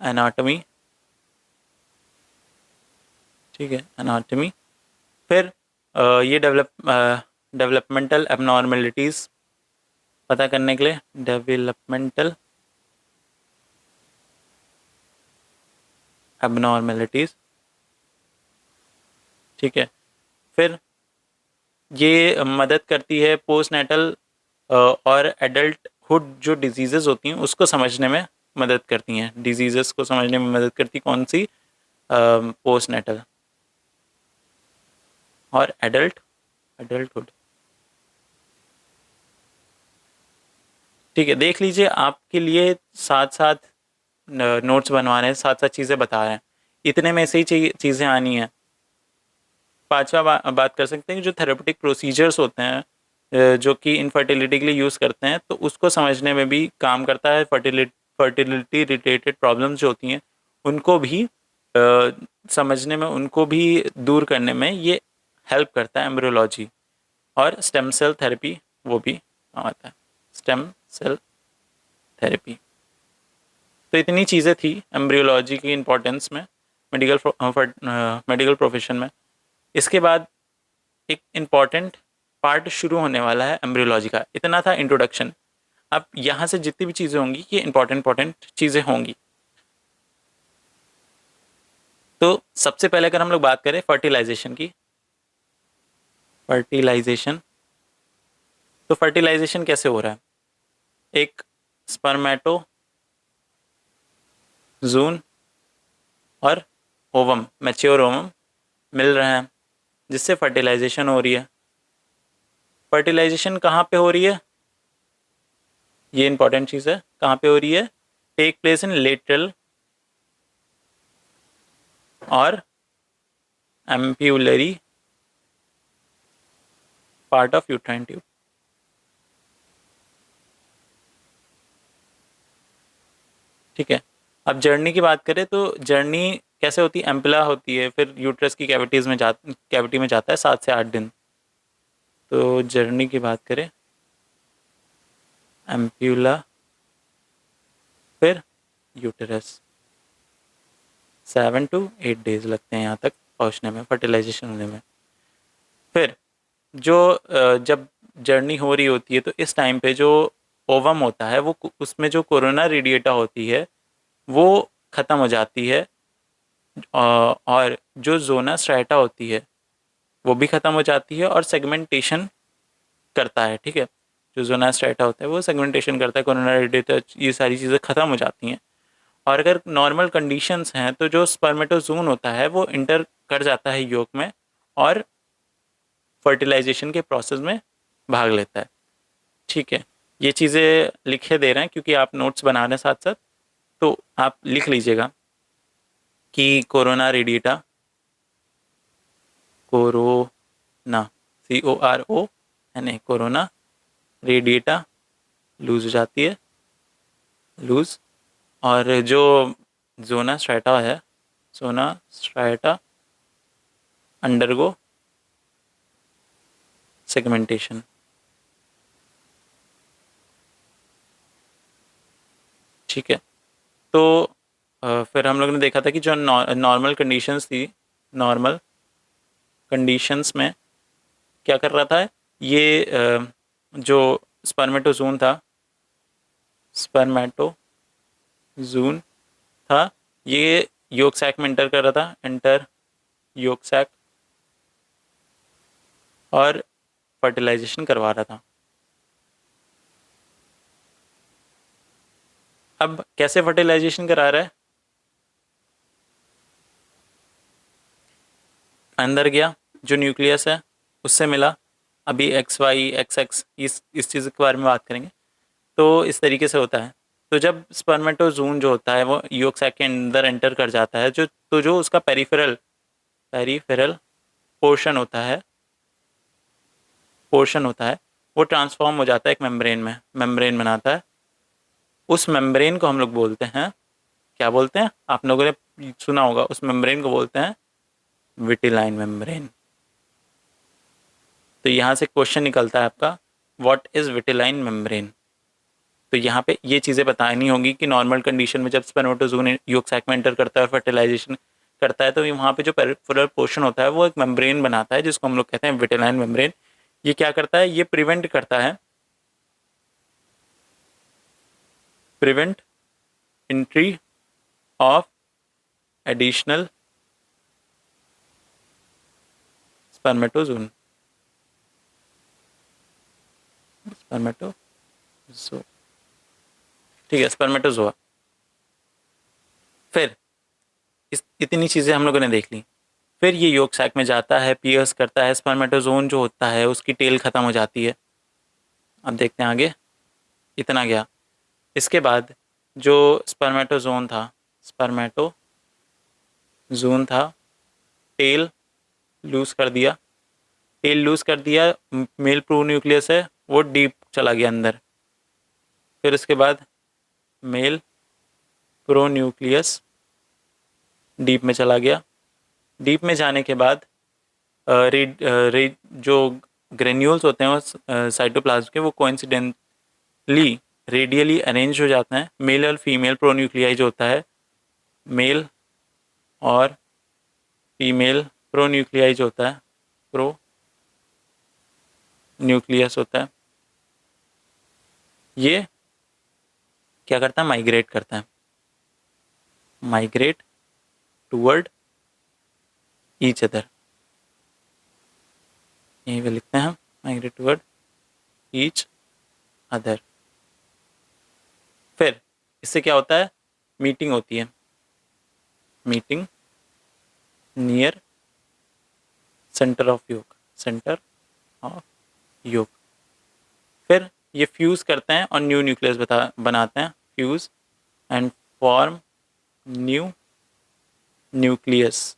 एनाटॉमी। ठीक है, एनाटॉमी। फिर ये डेवलपमेंटल एबनॉर्मेलिटीज़ पता करने के लिए, डेवलपमेंटल एबनॉर्मेलिटीज़। ठीक है, फिर ये मदद करती है पोस्टनेटल और एडल्टहुड जो डिजीज़ेज़ होती हैं उसको समझने में मदद करती हैं, डिजीज़ेस को समझने में मदद करती कौन सी, पोस्टनेटल और एडल्टहुड। ठीक है, देख लीजिए आपके लिए साथ साथ नोट्स बनवा रहे हैं, साथ साथ चीज़ें बता रहे हैं, इतने में से ही चीज़ें आनी हैं। पांचवा बात कर सकते हैं जो थेरेपेटिक प्रोसीजर्स होते हैं जो कि इनफर्टिलिटी के लिए यूज़ करते हैं, तो उसको समझने में भी काम करता है। फर्टिलिटी रिलेटेड प्रॉब्लम्स जो होती हैं उनको भी समझने में, उनको भी दूर करने में ये हेल्प करता है एम्ब्रियोलॉजी। और स्टेम सेल थेरेपी वो भी आता है, स्टेम सेल थेरेपी। तो इतनी चीज़ें थी एम्ब्रियोलॉजी की इम्पोर्टेंस में मेडिकल प्रोफेशन में। इसके बाद एक इम्पॉर्टेंट पार्ट शुरू होने वाला है एम्ब्रियोलॉजी का। इतना था इंट्रोडक्शन। अब यहाँ से जितनी भी चीज़ें होंगी ये इम्पॉर्टेंट चीज़ें होंगी। तो सबसे पहले अगर हम लोग बात करें फर्टिलाइजेशन की, फर्टिलाइजेशन, तो फर्टिलाइजेशन कैसे हो रहा है, एक स्पर्मेटोजून और ओवम, मैच्योर ओवम मिल रहे हैं जिससे फर्टिलाइजेशन हो रही है। फर्टिलाइजेशन कहाँ पे हो रही है, ये इंपॉर्टेंट चीज़ है, कहाँ पे हो रही है, टेक प्लेस इन लेटरल और एम्प्यूलरी पार्ट ऑफ यूट्राइन ट्यूब। ठीक है, अब जर्नी की बात करें तो जर्नी कैसे होती है, एम्पुला होती है, फिर यूट्रस की कैविटी में जाता है 7 से 8 दिन। तो जर्नी की बात करें, एम्प्यूला फिर यूटरस, 7 to 8 डेज लगते हैं यहाँ तक पहुँचने में, फर्टिलाइजेशन होने में। फिर जो जब जर्नी हो रही होती है तो इस टाइम पे जो ओवम होता है वो, उसमें जो कोरोना रेडिएटा होती है वो ख़त्म हो जाती है और जो जोना स्ट्राटा होती है वो भी ख़त्म हो जाती है और सेगमेंटेशन करता है। ठीक है, जो जोना स्ट्राटा होता है वो सेगमेंटेशन करता है, कोरोना रेडिएटा, ये सारी चीज़ें ख़त्म हो जाती हैं और अगर नॉर्मल कंडीशंस हैं तो जो स्पर्मेटोजोन होता है वो इंटर कर जाता है योग में और फर्टिलाइजेशन के प्रोसेस में भाग लेता है। ठीक है, ये चीज़ें लिखे दे रहे हैं क्योंकि आप नोट्स बना रहे हैं साथ साथ, तो आप लिख लीजिएगा कि corona radiata, corona CORONA corona radiata loose हो जाती है, लूज, और जो जोना स्ट्रैटा है, सोना स्ट्रैटा अंडरगो सेगमेंटेशन। ठीक है, तो फिर हम लोग ने देखा था कि जो नॉर्मल कंडीशंस थी, नॉर्मल कंडीशंस में क्या कर रहा था ये, जो स्पर्मेटोजोन था, स्पर्मेटोजोन था, ये योग सैक में इंटर कर रहा था, इंटर योग सैक, और फर्टिलाइजेशन करवा रहा था। अब कैसे फर्टिलाइजेशन करा रहा है, अंदर गया, जो न्यूक्लियस है उससे मिला, अभी XY XX इस चीज़ के बारे में बात करेंगे। तो इस तरीके से होता है। तो जब स्पर्मेटोजोन जो होता है वो योग सैक के अंदर एंटर कर जाता है, जो उसका पेरिफेरल पेरिफेरल पोर्शन होता है वो ट्रांसफॉर्म हो जाता है एक मेम्ब्रेन में, मेम्ब्रेन बनाता है। उस मेम्ब्रेन को हम लोग बोलते हैं, क्या बोलते हैं, आप लोगों ने सुना होगा, उस मेम्ब्रेन को बोलते हैं विटिलाइन मेम्ब्रेन। तो यहाँ से क्वेश्चन निकलता है आपका, व्हाट इज विटिलाइन मेम्ब्रेन। तो यहाँ पे ये चीज़ें बतानी होंगी कि नॉर्मल कंडीशन में जब स्पर्मेटोजोन योग सैक में एंटर करता है और फर्टिलाइजेशन करता है, तो वहाँ पे जो पेरिफेरल पोर्शन होता है वो एक मेम्ब्रेन बनाता है जिसको हम लोग कहते हैं विटिलाइन मेम्ब्रेन। ये क्या करता है, ये प्रिवेंट करता है, प्रिवेंट एंट्री ऑफ एडिशनल स्पर्मेटोजोन, स्पर्मेटोजो, ठीक है, स्पर्मेटोजोआ। फिर इतनी चीज़ें हम लोगों ने देख ली। फिर ये योग सैक में जाता है, पियर्स करता है, स्पर्मेटोजोन जो होता है उसकी टेल खत्म हो जाती है। अब देखते हैं आगे, इतना गया। इसके बाद जो स्पर्मेटोजोन था, टेल लूज कर दिया, मेल प्रो न्यूक्लियस है वो डीप चला गया अंदर। फिर उसके बाद मेल प्रो न्यूक्लियस डीप में चला गया। डीप में जाने के बाद जो ग्रेन्यूल्स होते हैं वो साइटोप्लाज्म के, वो कोइंसिडेंटली रेडियली अरेंज हो जाते हैं। मेल और फीमेल प्रोन्यूक्लियाई जो होता है, मेल और फीमेल प्रोन्यूक्लियाई जो होता है, प्रो न्यूक्लियस होता है, ये क्या करता है, माइग्रेट करता है, माइग्रेट टूवर्ड ईच अदर, यहीं पे लिखते हैं हम, माइग्रेट टूवर्ड ईच अदर। फिर इससे क्या होता है, मीटिंग होती है, मीटिंग नियर सेंटर ऑफ योग, सेंटर ऑफ योग। फिर ये फ्यूज़ करते हैं और न्यू न्यूक्लियस बनाते हैं, fuse and form new nucleus.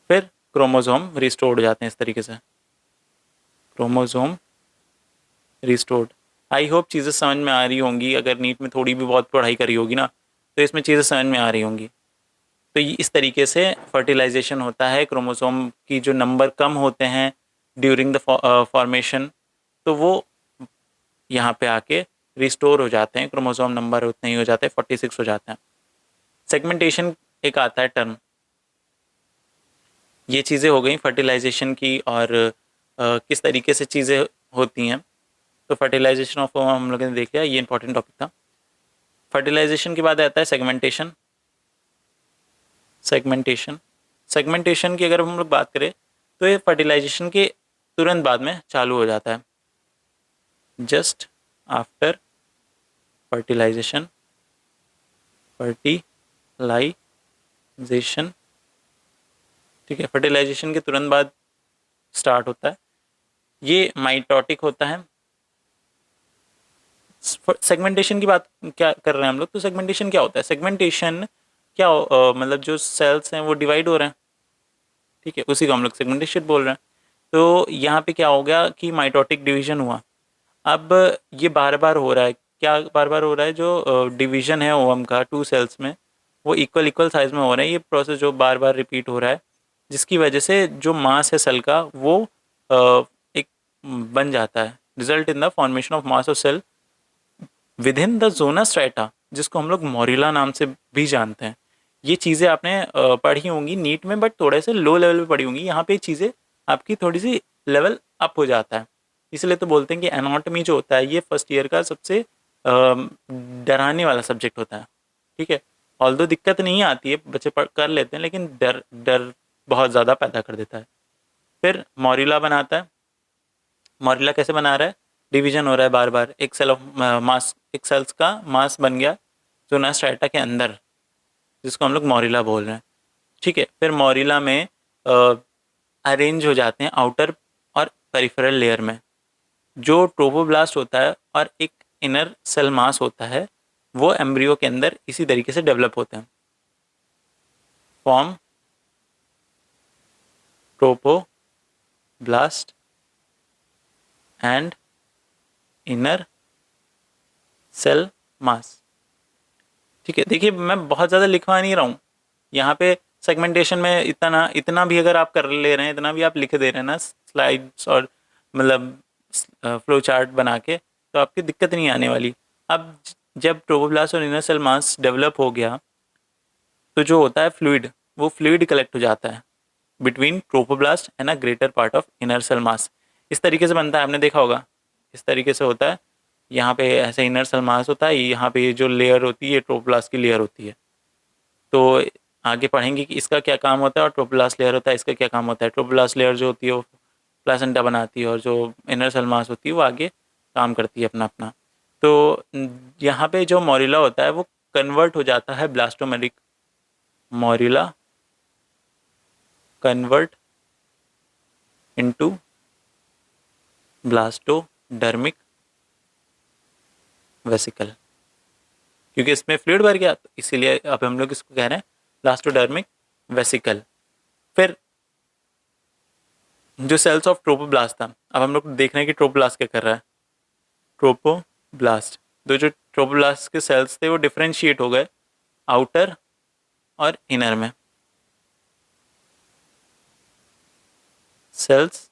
फिर क्रोमोसोम रिस्टोर्ड हो जाते हैं इस तरीके से, क्रोमोसोम रिस्टोर्ड। आई होप चीज़ें समझ में आ रही होंगी, अगर नीट में थोड़ी भी बहुत पढ़ाई करी होगी ना तो इसमें चीज़ें समझ में आ रही होंगी। तो इस तरीके से फर्टिलाइजेशन होता है। क्रोमोसोम की जो नंबर कम होते हैं ड्यूरिंग द फॉर्मेशन, तो वो यहाँ पे आके रिस्टोर हो जाते हैं, क्रोमोसोम नंबर उतने ही हो जाते हैं, 46 हो जाते हैं। सेगमेंटेशन एक आता है टर्म। ये चीज़ें हो गई फर्टिलाइजेशन की, और किस तरीके से चीज़ें होती हैं। तो फर्टिलाइजेशन ऑफ हम लोगों ने देख लिया, ये इंपॉर्टेंट टॉपिक था। फर्टिलाइजेशन के बाद आता है सेगमेंटेशन। सेगमेंटेशन की अगर हम लोग बात करें तो ये फर्टिलाइजेशन के तुरंत बाद में चालू हो जाता है, जस्ट आफ्टर फर्टिलाइजेशन फर्टिलाइजेशन, ठीक है, फर्टिलाइजेशन के तुरंत बाद स्टार्ट होता है। ये माइटोटिक होता है। सेगमेंटेशन की बात क्या कर रहे हैं हम लोग, तो सेगमेंटेशन क्या होता है, सेगमेंटेशन क्या मतलब जो सेल्स हैं वो डिवाइड हो रहे हैं, ठीक है, उसी को हम लोग सेगमेंटेशन बोल रहे हैं। तो यहाँ पे क्या हो गया कि माइटोटिक डिवीजन हुआ। अब ये बार बार हो रहा है, क्या बार बार हो रहा है, जो डिवीजन है ओवम का टू सेल्स में, वो इक्वल इक्वल साइज में हो रहा है। ये प्रोसेस जो बार बार रिपीट हो रहा है, जिसकी वजह से जो मास है सेल का वो एक बन जाता है, result in the formation of mass of cell within the zona strata, जिसको हम लोग मोरिला नाम से भी जानते हैं। ये चीज़ें आपने पढ़ी होंगी नीट में, बट थोड़े से लो लेवल पे पढ़ी होंगी। यहाँ पे चीज़ें आपकी थोड़ी सी लेवल अप हो जाता है। इसलिए तो बोलते हैं कि एनाटॉमी जो होता है ये फर्स्ट ईयर का सबसे डराने वाला सब्जेक्ट होता है, ठीक है। ऑल्दो दिक्कत नहीं आती है, बच्चे पढ़ कर लेते हैं, लेकिन डर डर बहुत ज़्यादा पैदा कर देता है। फिर मोरिला बनाता है। मोरिला कैसे बना रहा है, डिवीजन हो रहा है बार बार, एक सेल ऑफ मास, एक सेल्स का मास बन गया जोना स्ट्रेटा के अंदर, जिसको हम लोग मोरिला बोल रहे हैं, ठीक है। फिर मोरिला में अरेंज हो जाते हैं आउटर और पेरिफेरल लेयर में। जो ट्रोफोब्लास्ट होता है और एक इनर सेल मास होता है, वो एम्ब्रियो के अंदर इसी तरीके से डेवलप होते हैं। Form trophoblast and inner cell mass, ठीक है। देखिए मैं बहुत ज़्यादा लिखवा नहीं रहा हूँ यहाँ पे, सेगमेंटेशन में इतना भी अगर आप कर ले रहे हैं, इतना भी आप लिख दे रहे हैं ना स्लाइड्स और मतलब फ्लो चार्ट बना के, तो आपकी दिक्कत नहीं आने वाली। अब जब ट्रोफोब्लास्ट और इनर सेल मास डेवलप हो गया, तो जो होता है फ्लूइड, वो फ्लूइड कलेक्ट हो जाता है between trophoblast and a greater part of inner cell mass. इस तरीके से बनता है, आपने देखा होगा, इस तरीके से होता है। यहाँ पे ऐसे इनर सेल मास होता है, यहाँ पे ये जो लेयर होती है ट्रोफोब्लास्ट की लेयर होती है। तो आगे पढ़ेंगे कि इसका क्या काम होता है, और ट्रोफोब्लास्ट लेयर होता है इसका क्या काम होता है। ट्रोफोब्लास्ट लेयर जो होती है वो प्लासेंटा बनाती है, और जो इनर सेल मास होती है वो आगे काम करती है अपना अपना। तो यहाँ पे जो मोरिला होता है वो कन्वर्ट हो जाता है ब्लास्टोमेरिक, मोरिला कन्वर्ट इनटू ब्लास्टोडर्मिक वेसिकल, क्योंकि इसमें फ्लूइड भर गया, तो इसीलिए अब हम लोग इसको कह रहे हैं ब्लास्टोडर्मिक वेसिकल। फिर जो सेल्स ऑफ ट्रोपोब्लास्ट था, अब हम लोग देख रहे हैं कि ट्रोपोब्लास्ट क्या कर रहा है। ट्रोपोब्लास्ट, दो जो ट्रोपोब्लास्ट के सेल्स थे वो डिफ्रेंशिएट हो गए आउटर और इनर में। सेल्स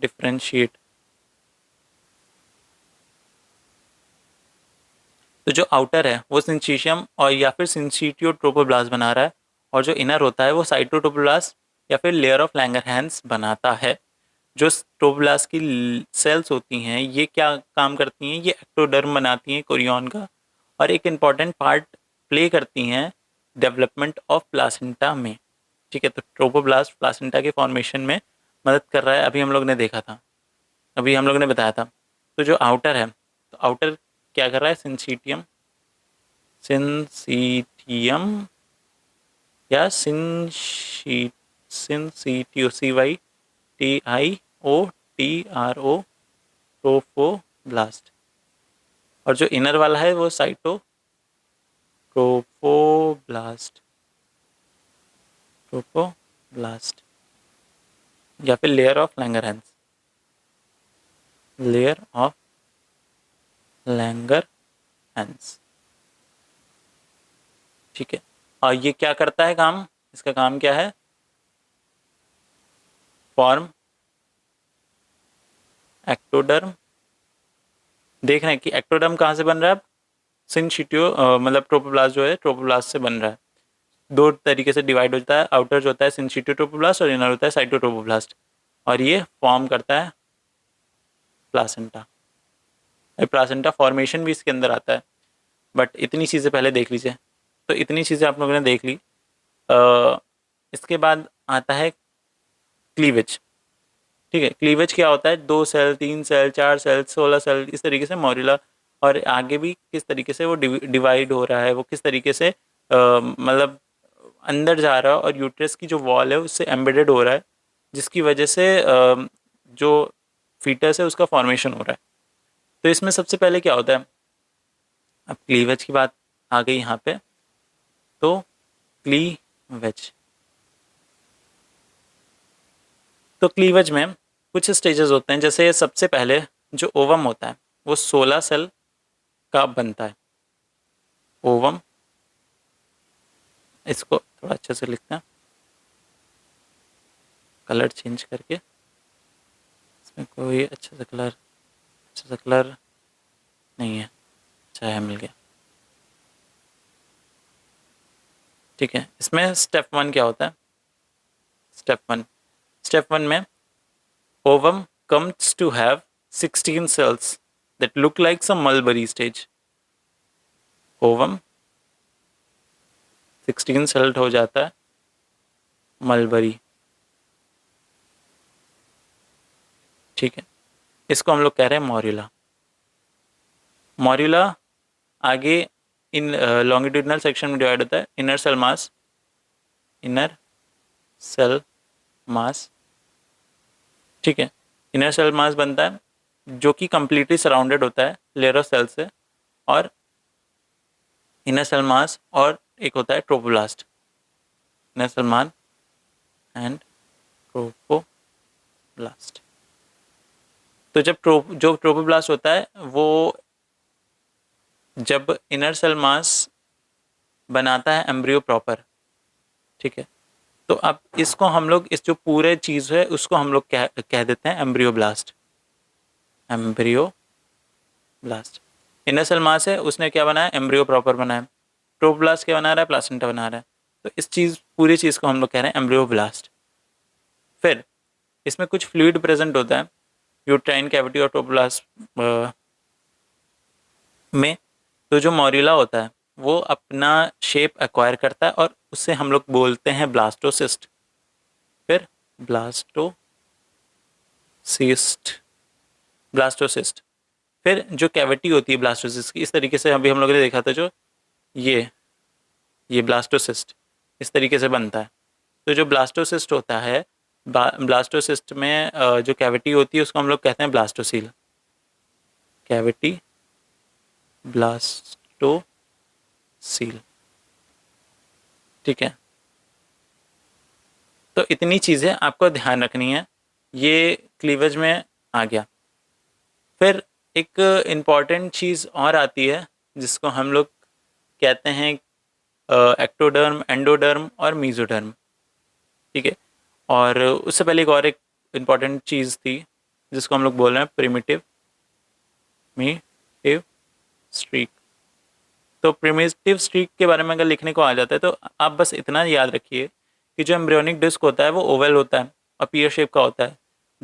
डिफ्रेंशिएट, तो जो आउटर है वो सिंचिशियम और या फिर सिंचिटियो ट्रोपोब्लास्ट बना रहा है, और जो इनर होता है वो साइटोट्रोपोब्लास्ट या फिर लेयर ऑफ लैंगरहैंस बनाता है। जो ट्रोपोब्लास्ट की सेल्स होती हैं ये क्या काम करती हैं, ये एक्टोडर्म बनाती हैं कोरियन का, और एक इम्पॉर्टेंट पार्ट प्ले करती हैं डेवलपमेंट ऑफ प्लासेंटा में, ठीक है। तो ट्रोपोब्लास्ट प्लासेंटा के फॉर्मेशन में मदद कर रहा है, अभी हम लोग ने देखा था, अभी हम लोग ने बताया था। तो जो आउटर है, तो आउटर क्या कर रहा है, सिंसीटियम, सिंसीटियम या सिंसीटियो, CYTIOTRO, ट्रोफोब्लास्ट। और जो इनर वाला है वो ट्रोफोब्लास्ट, ट्रोफोब्लास्ट या फिर layer of Langerhans, layer of Langerhans, ठीक है। और ये क्या करता है काम, इसका काम क्या है, फॉर्म एक्टोडर्म। देख रहे हैं कि एक्टोडर्म कहाँ से बन रहा है, अब सिंचिटियो मतलब ट्रोपोब्लास्ट जो है ट्रोपोब्लास्ट से बन रहा है। दो तरीके से डिवाइड होता है, आउटर जो होता है सिंचिटियो ट्रोपोब्लास्ट और इनर होता है साइटोट्रोपोब्लास्ट, और ये फॉर्म करता है प्लासेंटा। प्लासेंटा फॉर्मेशन भी इसके अंदर आता है, बट इतनी चीज़ें पहले देख लीजिए। तो इतनी चीज़ें आप लोगों ने देख ली। इसके बाद आता है क्लीवेज, ठीक है। क्लीवेज क्या होता है, 2 सेल, 3 सेल, 4 सेल, 16 सेल, इस तरीके से मोरिला, और आगे भी किस तरीके से वो डिवाइड हो रहा है, वो किस तरीके से मतलब अंदर जा रहा है और यूट्रस की जो वॉल है उससे एम्बेडेड हो रहा है, जिसकी वजह से जो फीटस है उसका फॉर्मेशन हो रहा है। तो इसमें सबसे पहले क्या होता है, अब क्लीवेज की बात आ गई यहाँ पे, तो क्लीवेज, तो क्लीवेज में कुछ स्टेजेस होते हैं। जैसे सबसे पहले जो ओवम होता है वो 16 सेल का बनता है। ओवम, इसको थोड़ा अच्छे से लिखते हैं कलर चेंज करके, इसमें कोई अच्छा सा कलर नहीं है, अच्छा है, मिल गया। ठीक है, इसमें स्टेप 1 क्या होता है, स्टेप वन में ovum comes to have 16 cells that look like some mulberry stage. ovum 16 sailed हो जाता है मलबरी। ठीक है, इसको हम लोग कह रहे हैं मॉर्यूला। मॉर्यूला आगे इन लॉन्गिट्यूडनल सेक्शन में डिवाइड होता है, इनर सेल मास। ठीक है, इनर सेल मास बनता है जो कि कंप्लीटली सराउंडेड होता है लेयर ऑफ सेल से, और इनर सेल मास, और एक होता है trophoblast, inner cell mass and trophoblast. तो जब जो ट्रोपोब्लास्ट होता है वो जब इनर सेल मास बनाता है एम्ब्रियो प्रॉपर। ठीक है, तो अब इसको हम लोग, इस जो पूरे चीज़ है उसको हम लोग कह देते हैं एम्ब्रियोब्लास्ट। इनर सेल मास है, उसने क्या बनाया, एम्ब्रियो प्रॉपर बनाया। ट्रोपोब्लास्ट क्या बना रहा है, प्लासेंटा बना रहा है। तो इस पूरी चीज़ को हम लोग कह रहे हैं एम्ब्रियोब्लास्ट। फिर इसमें कुछ फ्लूइड प्रेजेंट होता है यूट्राइन कैविटी और ट्रोपोब्लास्ट में। तो जो मॉर्यूला होता है वो अपना शेप एक्वायर करता है और उससे हम लोग बोलते हैं ब्लास्टोसिस्ट। फिर ब्लास्टोसिस्ट, फिर जो कैविटी होती है ब्लास्टोसिस्ट की, इस तरीके से अभी हम लोगों ने देखा था, जो ये ब्लास्टोसिस्ट इस तरीके से बनता है। तो जो ब्लास्टोसिस्ट होता है, ब्लास्टोसिस्ट में जो कैविटी होती है उसको हम लोग कहते हैं ब्लास्टोसील। Cavity blastocoel. ठीक है, तो इतनी चीज़ें आपको ध्यान रखनी है, ये क्लीवेज में आ गया। फिर एक इम्पॉर्टेंट चीज़ और आती है जिसको हम लोग कहते हैं एक्टोडर्म, एंडोडर्म और मीजोडर्म। ठीक है, और उससे पहले एक इम्पॉर्टेंट चीज़ थी जिसको हम लोग बोल रहे हैं प्रिमिटिव स्ट्रीक। तो प्रिमिटिव स्ट्रीक के बारे में अगर लिखने को आ जाता है तो आप बस इतना याद रखिए कि जो एम्ब्रियोनिक डिस्क होता है वो ओवल होता है और पीयर शेप का होता है।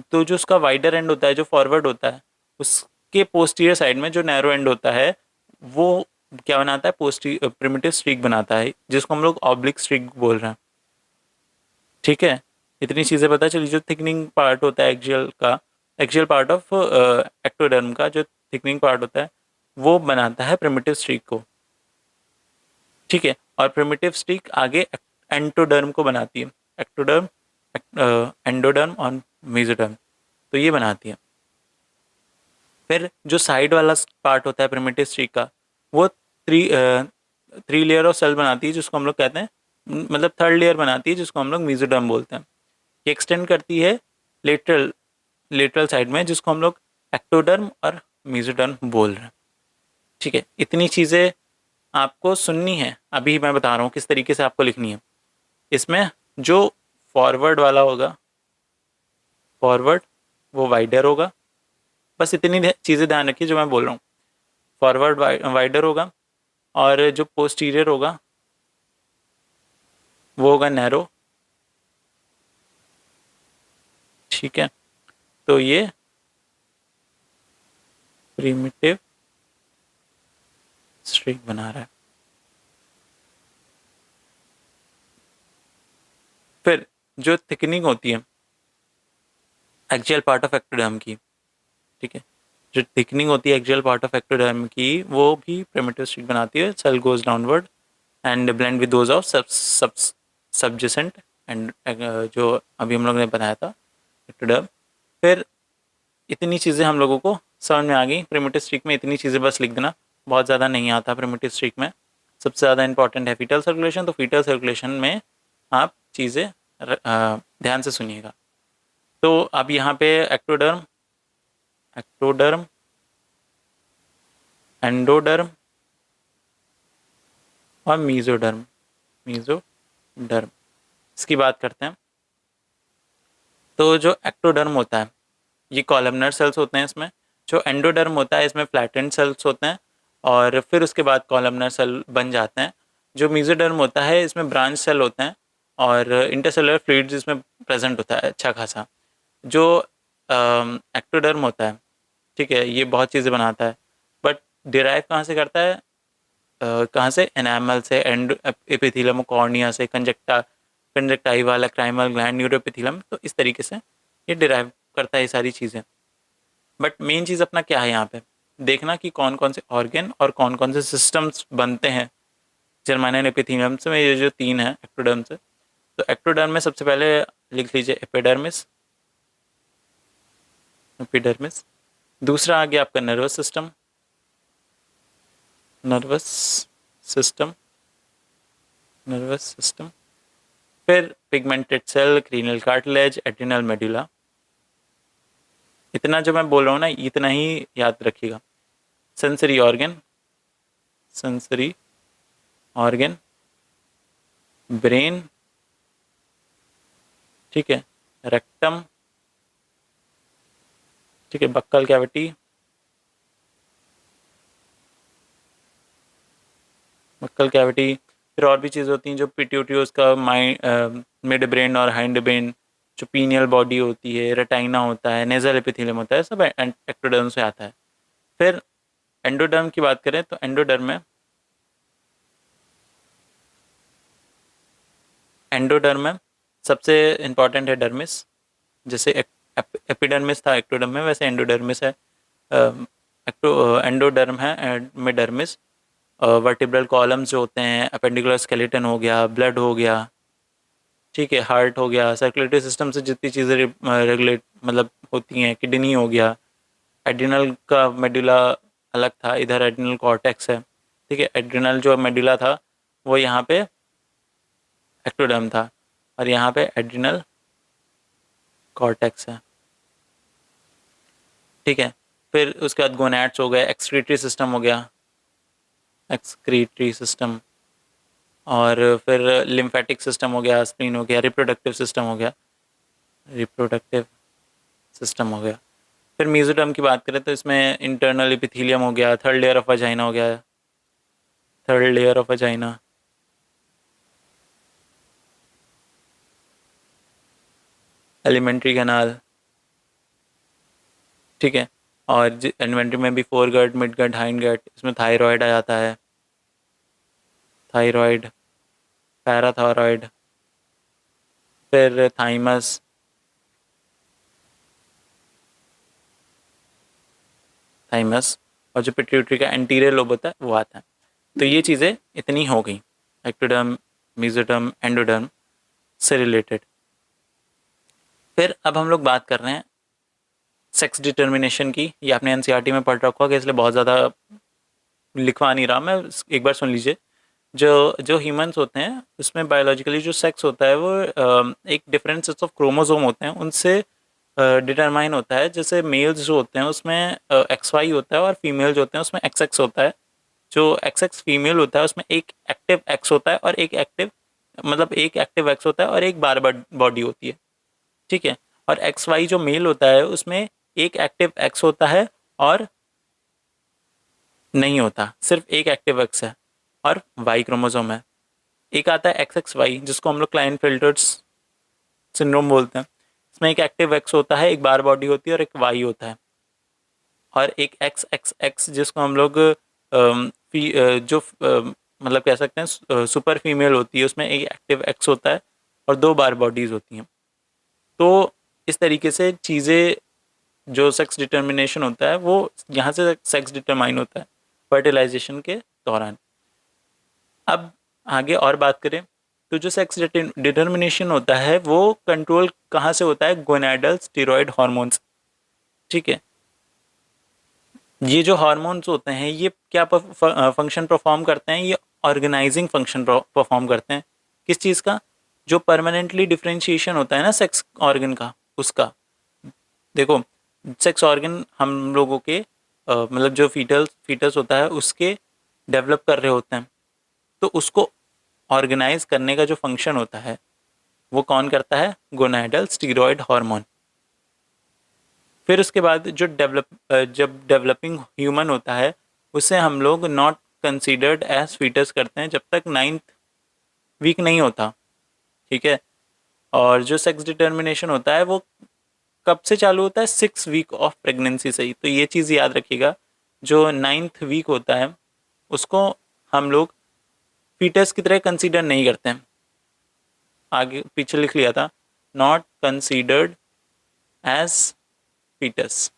तो जो उसका वाइडर एंड होता है, जो फॉरवर्ड होता है, उसके पोस्टीरियर साइड में जो नैरो एंड होता है वो क्या बनाता है, प्रिमिटिव स्ट्रीक बनाता है, जिसको हम लोग ऑब्लिक स्ट्रीक बोल रहे हैं। ठीक है, इतनी चीज़ें पता चली। जो थिकनिंग पार्ट होता है एक्सियल पार्ट ऑफ एक्टोडर्म का, जो थिकनिंग पार्ट होता है वो बनाता है प्रिमिटिव स्ट्रीक को। ठीक है, और प्रिमिटिव स्ट्रीक आगे एंटोडर्म को बनाती है, एक्टोडर्म, एंडोडर्म और मेसोडर्म, तो ये बनाती है। फिर जो साइड वाला पार्ट होता है प्रिमिटिव स्ट्रीक का, वो थ्री लेयर ऑफ सेल बनाती है, जिसको हम लोग कहते हैं, मतलब थर्ड लेयर बनाती है, जिसको हम लोग मेसोडर्म बोलते हैं। ये एक्सटेंड करती है लेटरल साइड में, जिसको हम लोग एक्टोडर्म और मेसोडर्म बोल रहे हैं। ठीक है, इतनी चीज़ें आपको सुननी है, अभी मैं बता रहा हूँ किस तरीके से आपको लिखनी है। इसमें जो फॉरवर्ड वाला होगा, फॉरवर्ड वो वाइडर होगा, बस इतनी चीज़ें ध्यान रखिए जो मैं बोल रहा हूँ। फॉरवर्ड वाइडर होगा, और जो पोस्टीरियर होगा वो होगा नैरो। ठीक है, तो ये प्रिमिटिव स्ट्रीक बना रहा है। फिर जो थिकनिंग होती है एक्सियल पार्ट ऑफ एक्टोडर्म की, ठीक है, जो थिकनिंग होती है एक्सियल पार्ट ऑफ एक्टोडर्म की, वो भी प्रिमिटिव स्ट्रीक बनाती है। Cell goes downward and blend with those of subjacent and जो अभी हम लोग ने बनाया था एक्टोडर्म। फिर इतनी चीज़ें हम लोगों को समझ में आ गई। प्रिमिटिव स्ट्रीक में इतनी चीज़ें बस लिख देना, बहुत ज़्यादा नहीं आता प्रिमिटिव स्ट्रीक में। सबसे ज़्यादा इंपॉर्टेंट है फीटल सर्कुलेशन, तो फीटल सर्कुलेशन में आप चीज़ें ध्यान से सुनिएगा। तो अब यहाँ पे एक्टोडर्म, एक्टोडर्म, एंडोडर्म और मीजोडर्म, मीजोडर्म, इसकी बात करते हैं। तो जो एक्टोडर्म होता है ये कॉलमनर सेल्स होते हैं इसमें। जो एंडोडर्म होता है इसमें फ्लैटेंड सेल्स होते हैं और फिर उसके बाद कॉलमनर सेल बन जाते हैं। जो मीजोडर्म होता है इसमें ब्रांच सेल होते हैं और इंटरसेलुलर फ्लूइड्स इसमें प्रेजेंट होता है अच्छा खासा। जो एक्टोडर्म होता है, ठीक है, ये बहुत चीज़ें बनाता है, बट डिराइव कहाँ से करता है, कहाँ से, एनामल से, एंड एपिथेलियम कॉर्निया से, कंजक्टाइवा, लैक्राइमल ग्लैंड, न्यूरोएपिथेलियम, तो इस तरीके से ये डिराइव करता है ये सारी चीज़ें। बट मेन चीज़ अपना क्या है यहाँ पे, देखना कि कौन कौन से ऑर्गन और कौन कौन से सिस्टम्स बनते हैं जर्मानियन एपिथेलियम से। ये जो तीन है एक्टोडर्म से, तो एक्टोडर्म में सबसे पहले लिख लीजिए एपिडर्मिस, एपिडर्मिस। दूसरा आ गया आपका nervous system, nervous system, nervous system. फिर pigmented cell, cranial cartilage, adrenal medulla. इतना जो मैं बोल रहा हूँ ना इतना ही याद रखिएगा। Sensory organ, sensory organ, brain, ठीक है, रेक्टम, ठीक है, बक्कल कैविटी, बक्कल कैविटी। फिर और भी चीज़ें होती हैं जो पिट्यूटरी, उसका माइंड, मिड ब्रेन और हाइंड ब्रेन, जो पीनियल बॉडी होती है, रेटाइना होता है, नेजल एपिथेलियम होता है, सब एक्टोडर्म से आता है। फिर एंडोडर्म की बात करें तो एंडोडर्म में, एंडोडर्म में सबसे इम्पॉर्टेंट है डर्मिस। जैसे एपिडर्मिस था एक्टोडर्म में, वैसे एंडोडर्मिस है। एंडोडर्म है में डर्मिस, वर्टिब्रल कॉलम्स जो होते हैं, अपेंडिकुलर स्केलेटन हो गया, ब्लड हो गया, ठीक है, हार्ट हो गया, सर्कुलेटरी सिस्टम से जितनी चीज़ें रेगुलेट मतलब होती हैं, किडनी हो गया, एड्रिनल का मेडुला अलग था, इधर एड्रिनल कॉर्टेक्स है, ठीक है। एड्रिनल जो मेडुला था वो यहाँ पे एक्टोडर्म था और यहाँ पे एड्रिनल कॉर्टेक्स है, ठीक है। फिर उसके बाद गोनैड्स हो गए, एक्सक्रीटरी सिस्टम हो गया, एक्सक्रीटरी सिस्टम, और फिर लिम्फेटिक सिस्टम हो गया, स्प्लीन हो गया, रिप्रोडक्टिव सिस्टम हो गया, रिप्रोडक्टिव सिस्टम हो गया। फिर मीजोडर्म की बात करें तो इसमें इंटरनल एपिथेलियम हो गया, थर्ड लेयर ऑफ वजाइना हो गया, third layer of vagina, alimentary canal, ठीक है। और इन्वेंट्री में भी फोर गट, मिड गट, हाइंड गट, इसमें थायराइड आ जाता है, थायराइड, पैराथायराइड, फिर थाइमस, थाइमस, और जो पिट्यूटरी का एंटीरियर लोब होता है वो आता है। तो ये चीज़ें इतनी हो गई एक्टोडर्म, मीजोडर्म, एंडोडर्म से रिलेटेड। फिर अब हम लोग बात कर रहे हैं सेक्स डिटर्मिनेशन की। ये आपने एनसीईआरटी में पढ़ रखा होगा, इसलिए बहुत ज़्यादा लिखवा नहीं रहा मैं, एक बार सुन लीजिए। जो जो ह्यूमंस होते हैं उसमें बायोलॉजिकली जो सेक्स होता है वो एक डिफरेंट सेट्स ऑफ क्रोमोसोम होते हैं उनसे डिटरमाइन होता है। जैसे मेल्स जो होते हैं उसमें एक्स वाई होता है और फीमेल जो होते हैं उसमें एक्स एक्स होता है। जो एक्स एक्स फीमेल होता है उसमें एक एक्टिव एक्स होता है और एक एक्टिव, मतलब एक एक्टिव एक्स होता है और एक बार बॉडी होती है, ठीक है। और एक्स वाई जो मेल होता है उसमें एक एक्टिव एक्स होता है और नहीं होता, सिर्फ एक एक्टिव एक्स है और वाई क्रोमोसोम है। एक आता है एक्स एक्स वाई जिसको हम लोग क्लाइनफेल्टर्स सिंड्रोम बोलते हैं। इसमें एक एक्टिव एक्स होता है, एक बार बॉडी होती है और एक वाई होता है। और एक एक्स एक्स एक्स जिसको हम लोग जो मतलब कह सकते हैं सुपर फीमेल होती है, उसमें एक एक्टिव एक्स होता है और दो बार बॉडीज होती हैं। तो इस तरीके से चीज़ें, जो सेक्स डिटर्मिनेशन होता है वो यहाँ से सेक्स डिटरमाइन होता है फर्टिलाइजेशन के दौरान। अब आगे और बात करें तो जो सेक्स डिटर्मिनेशन होता है वो कंट्रोल कहाँ से होता है, गोनाडल स्टेरॉयड हार्मोन्स। ठीक है, ये जो हार्मोन्स होते हैं ये क्या फंक्शन परफॉर्म करते हैं, ये ऑर्गेनाइजिंग फंक्शन परफॉर्म करते हैं। किस चीज़ का, जो परमानेंटली डिफरेंशिएशन होता है ना सेक्स ऑर्गन का, उसका। देखो, सेक्स ऑर्गन हम लोगों के मतलब जो फीटस होता है उसके डेवलप कर रहे होते हैं, तो उसको ऑर्गेनाइज करने का जो फंक्शन होता है वो कौन करता है, गोनाडल स्टीरॉयड हार्मोन। फिर उसके बाद जो जब डेवलपिंग ह्यूमन होता है उसे हम लोग नॉट कंसीडर्ड एज फीटस करते हैं जब तक 9th वीक नहीं होता। ठीक है, और जो सेक्स डिटर्मिनेशन होता है वो कब से चालू होता है, 6 वीक ऑफ प्रेगनेंसी से ही। तो ये चीज़ याद रखिएगा, जो 9th वीक होता है उसको हम लोग फीटस की तरह कंसीडर नहीं करते हैं। आगे पीछे लिख लिया था, नॉट कंसीडर्ड एज फीटस।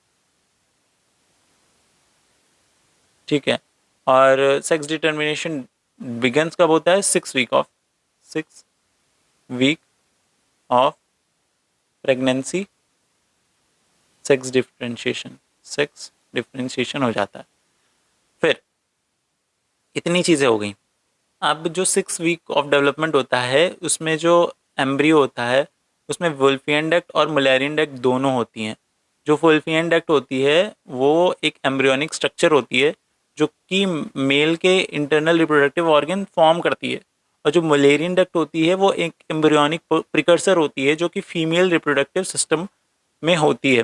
ठीक है, और सेक्स डिटर्मिनेशन बिगन्स कब होता है, 6 week of pregnancy, sex differentiation हो जाता है। फिर इतनी चीज़ें हो गई। अब जो 6 वीक ऑफ डेवलपमेंट होता है उसमें जो एम्ब्रियो होता है उसमें वुल्फियन डक्ट और मुलेरियन डक्ट दोनों होती हैं। जो वुल्फियन डक्ट होती है वो एक एम्ब्रियोनिक स्ट्रक्चर होती है जो कि मेल के इंटरनल रिप्रोडक्टिव ऑर्गन फॉर्म करती है, और जो मुलेरियन डक्ट होती है वो एक एम्ब्रियोनिक प्रिकर्सर होती है जो कि फीमेल रिप्रोडक्टिव सिस्टम में होती है।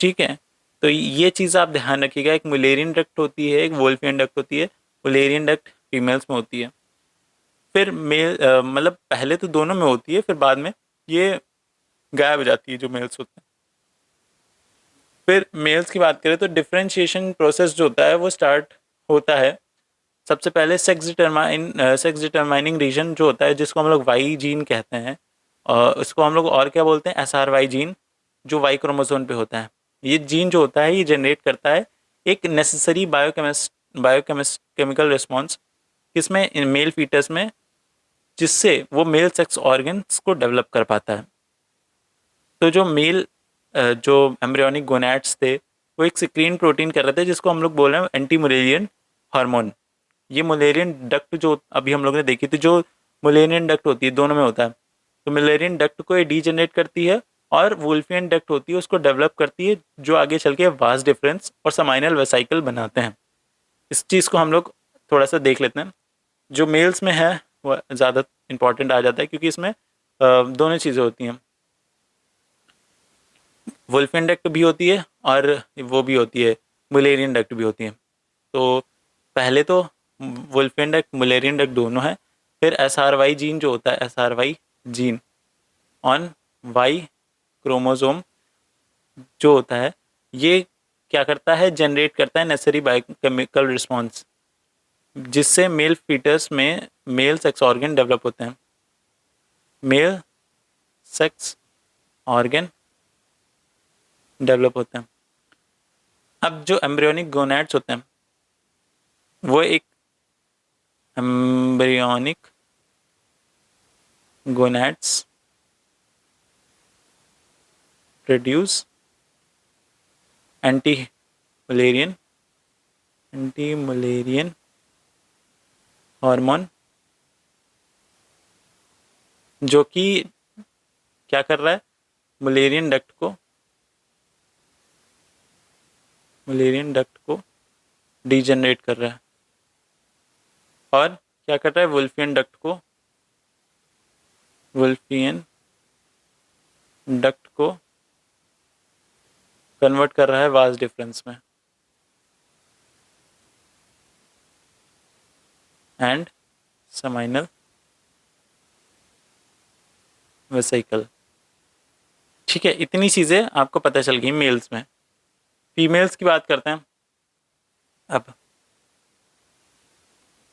ठीक है, तो ये चीज़ आप ध्यान रखिएगा, एक मुलेरियन डक्ट होती है, एक वोल्फियन डक्ट होती है। मुलेरियन डक्ट फीमेल्स में होती है, फिर मेल मतलब पहले तो दोनों में होती है, फिर बाद में ये गायब हो जाती है जो मेल्स होते हैं। फिर मेल्स की बात करें तो डिफरेंशिएशन प्रोसेस जो होता है वो स्टार्ट होता है सबसे पहले सेक्स डिटरमाइनिंग रीजन जो होता है जिसको हम लोग वाई जीन कहते हैं, उसको हम लोग और क्या बोलते हैं, SRY जीन, जो वाई क्रोमोसोम पे होता है। ये जीन जो होता है ये जनरेट करता है एक नेसेसरी केमिकल रिस्पॉन्स किसमें, मेल फीटस में, जिससे वो मेल सेक्स ऑर्गन्स को डेवलप कर पाता है। तो जो जो एम्ब्रियोनिक गोनैड्स थे वो एक सिक्रीन प्रोटीन कर रहे थे जिसको हम लोग बोल रहे हैं एंटी मुलेरियन हार्मोन। ये मुलेरियन डक्ट जो अभी हम लोग ने देखी थी, जो मुलेरियन डक्ट होती है दोनों में होता है, तो मुलेरियन डक्ट को ये डीजनरेट करती है और वुल्फियन डक्ट होती है उसको डेवलप करती है, जो आगे चल के वास डिफरेंस और समाइनल वेसाइकल बनाते हैं। इस चीज़ को हम लोग थोड़ा सा देख लेते हैं। जो मेल्स में है वो ज़्यादा इंपॉर्टेंट आ जाता है क्योंकि इसमें दोनों चीज़ें होती हैं, वुल्फियन डक्ट भी होती है और वो भी होती है, मुलेरियन डक्ट भी होती है। तो पहले तो वुल्फियन डक्ट मुलेरियन डक्ट दोनों है। फिर SRY जीन जो होता है, SRY gene on Y chromosome जो होता है ये क्या करता है, जनरेट करता है नेसेसरी बायोकेमिकल रिस्पॉन्स जिससे मेल फीटस में मेल सेक्स ऑर्गन डेवलप होते हैं। मेल सेक्स ऑर्गन डेवलप होते हैं। अब जो एम्ब्रियोनिक गोनैड्स होते हैं वो एक embryonic gonads produce anti Mullerian hormone, जो कि क्या कर रहा है, मुलेरियन डक्ट को डीजनरेट कर रहा है, और क्या कर रहा है, वुल्फियन डक्ट को कन्वर्ट कर रहा है वास डिफरेंस में एंड समाइनल वेसिकल। ठीक है, इतनी चीज़ें आपको पता चल गई मेल्स में। फीमेल्स की बात करते हैं। अब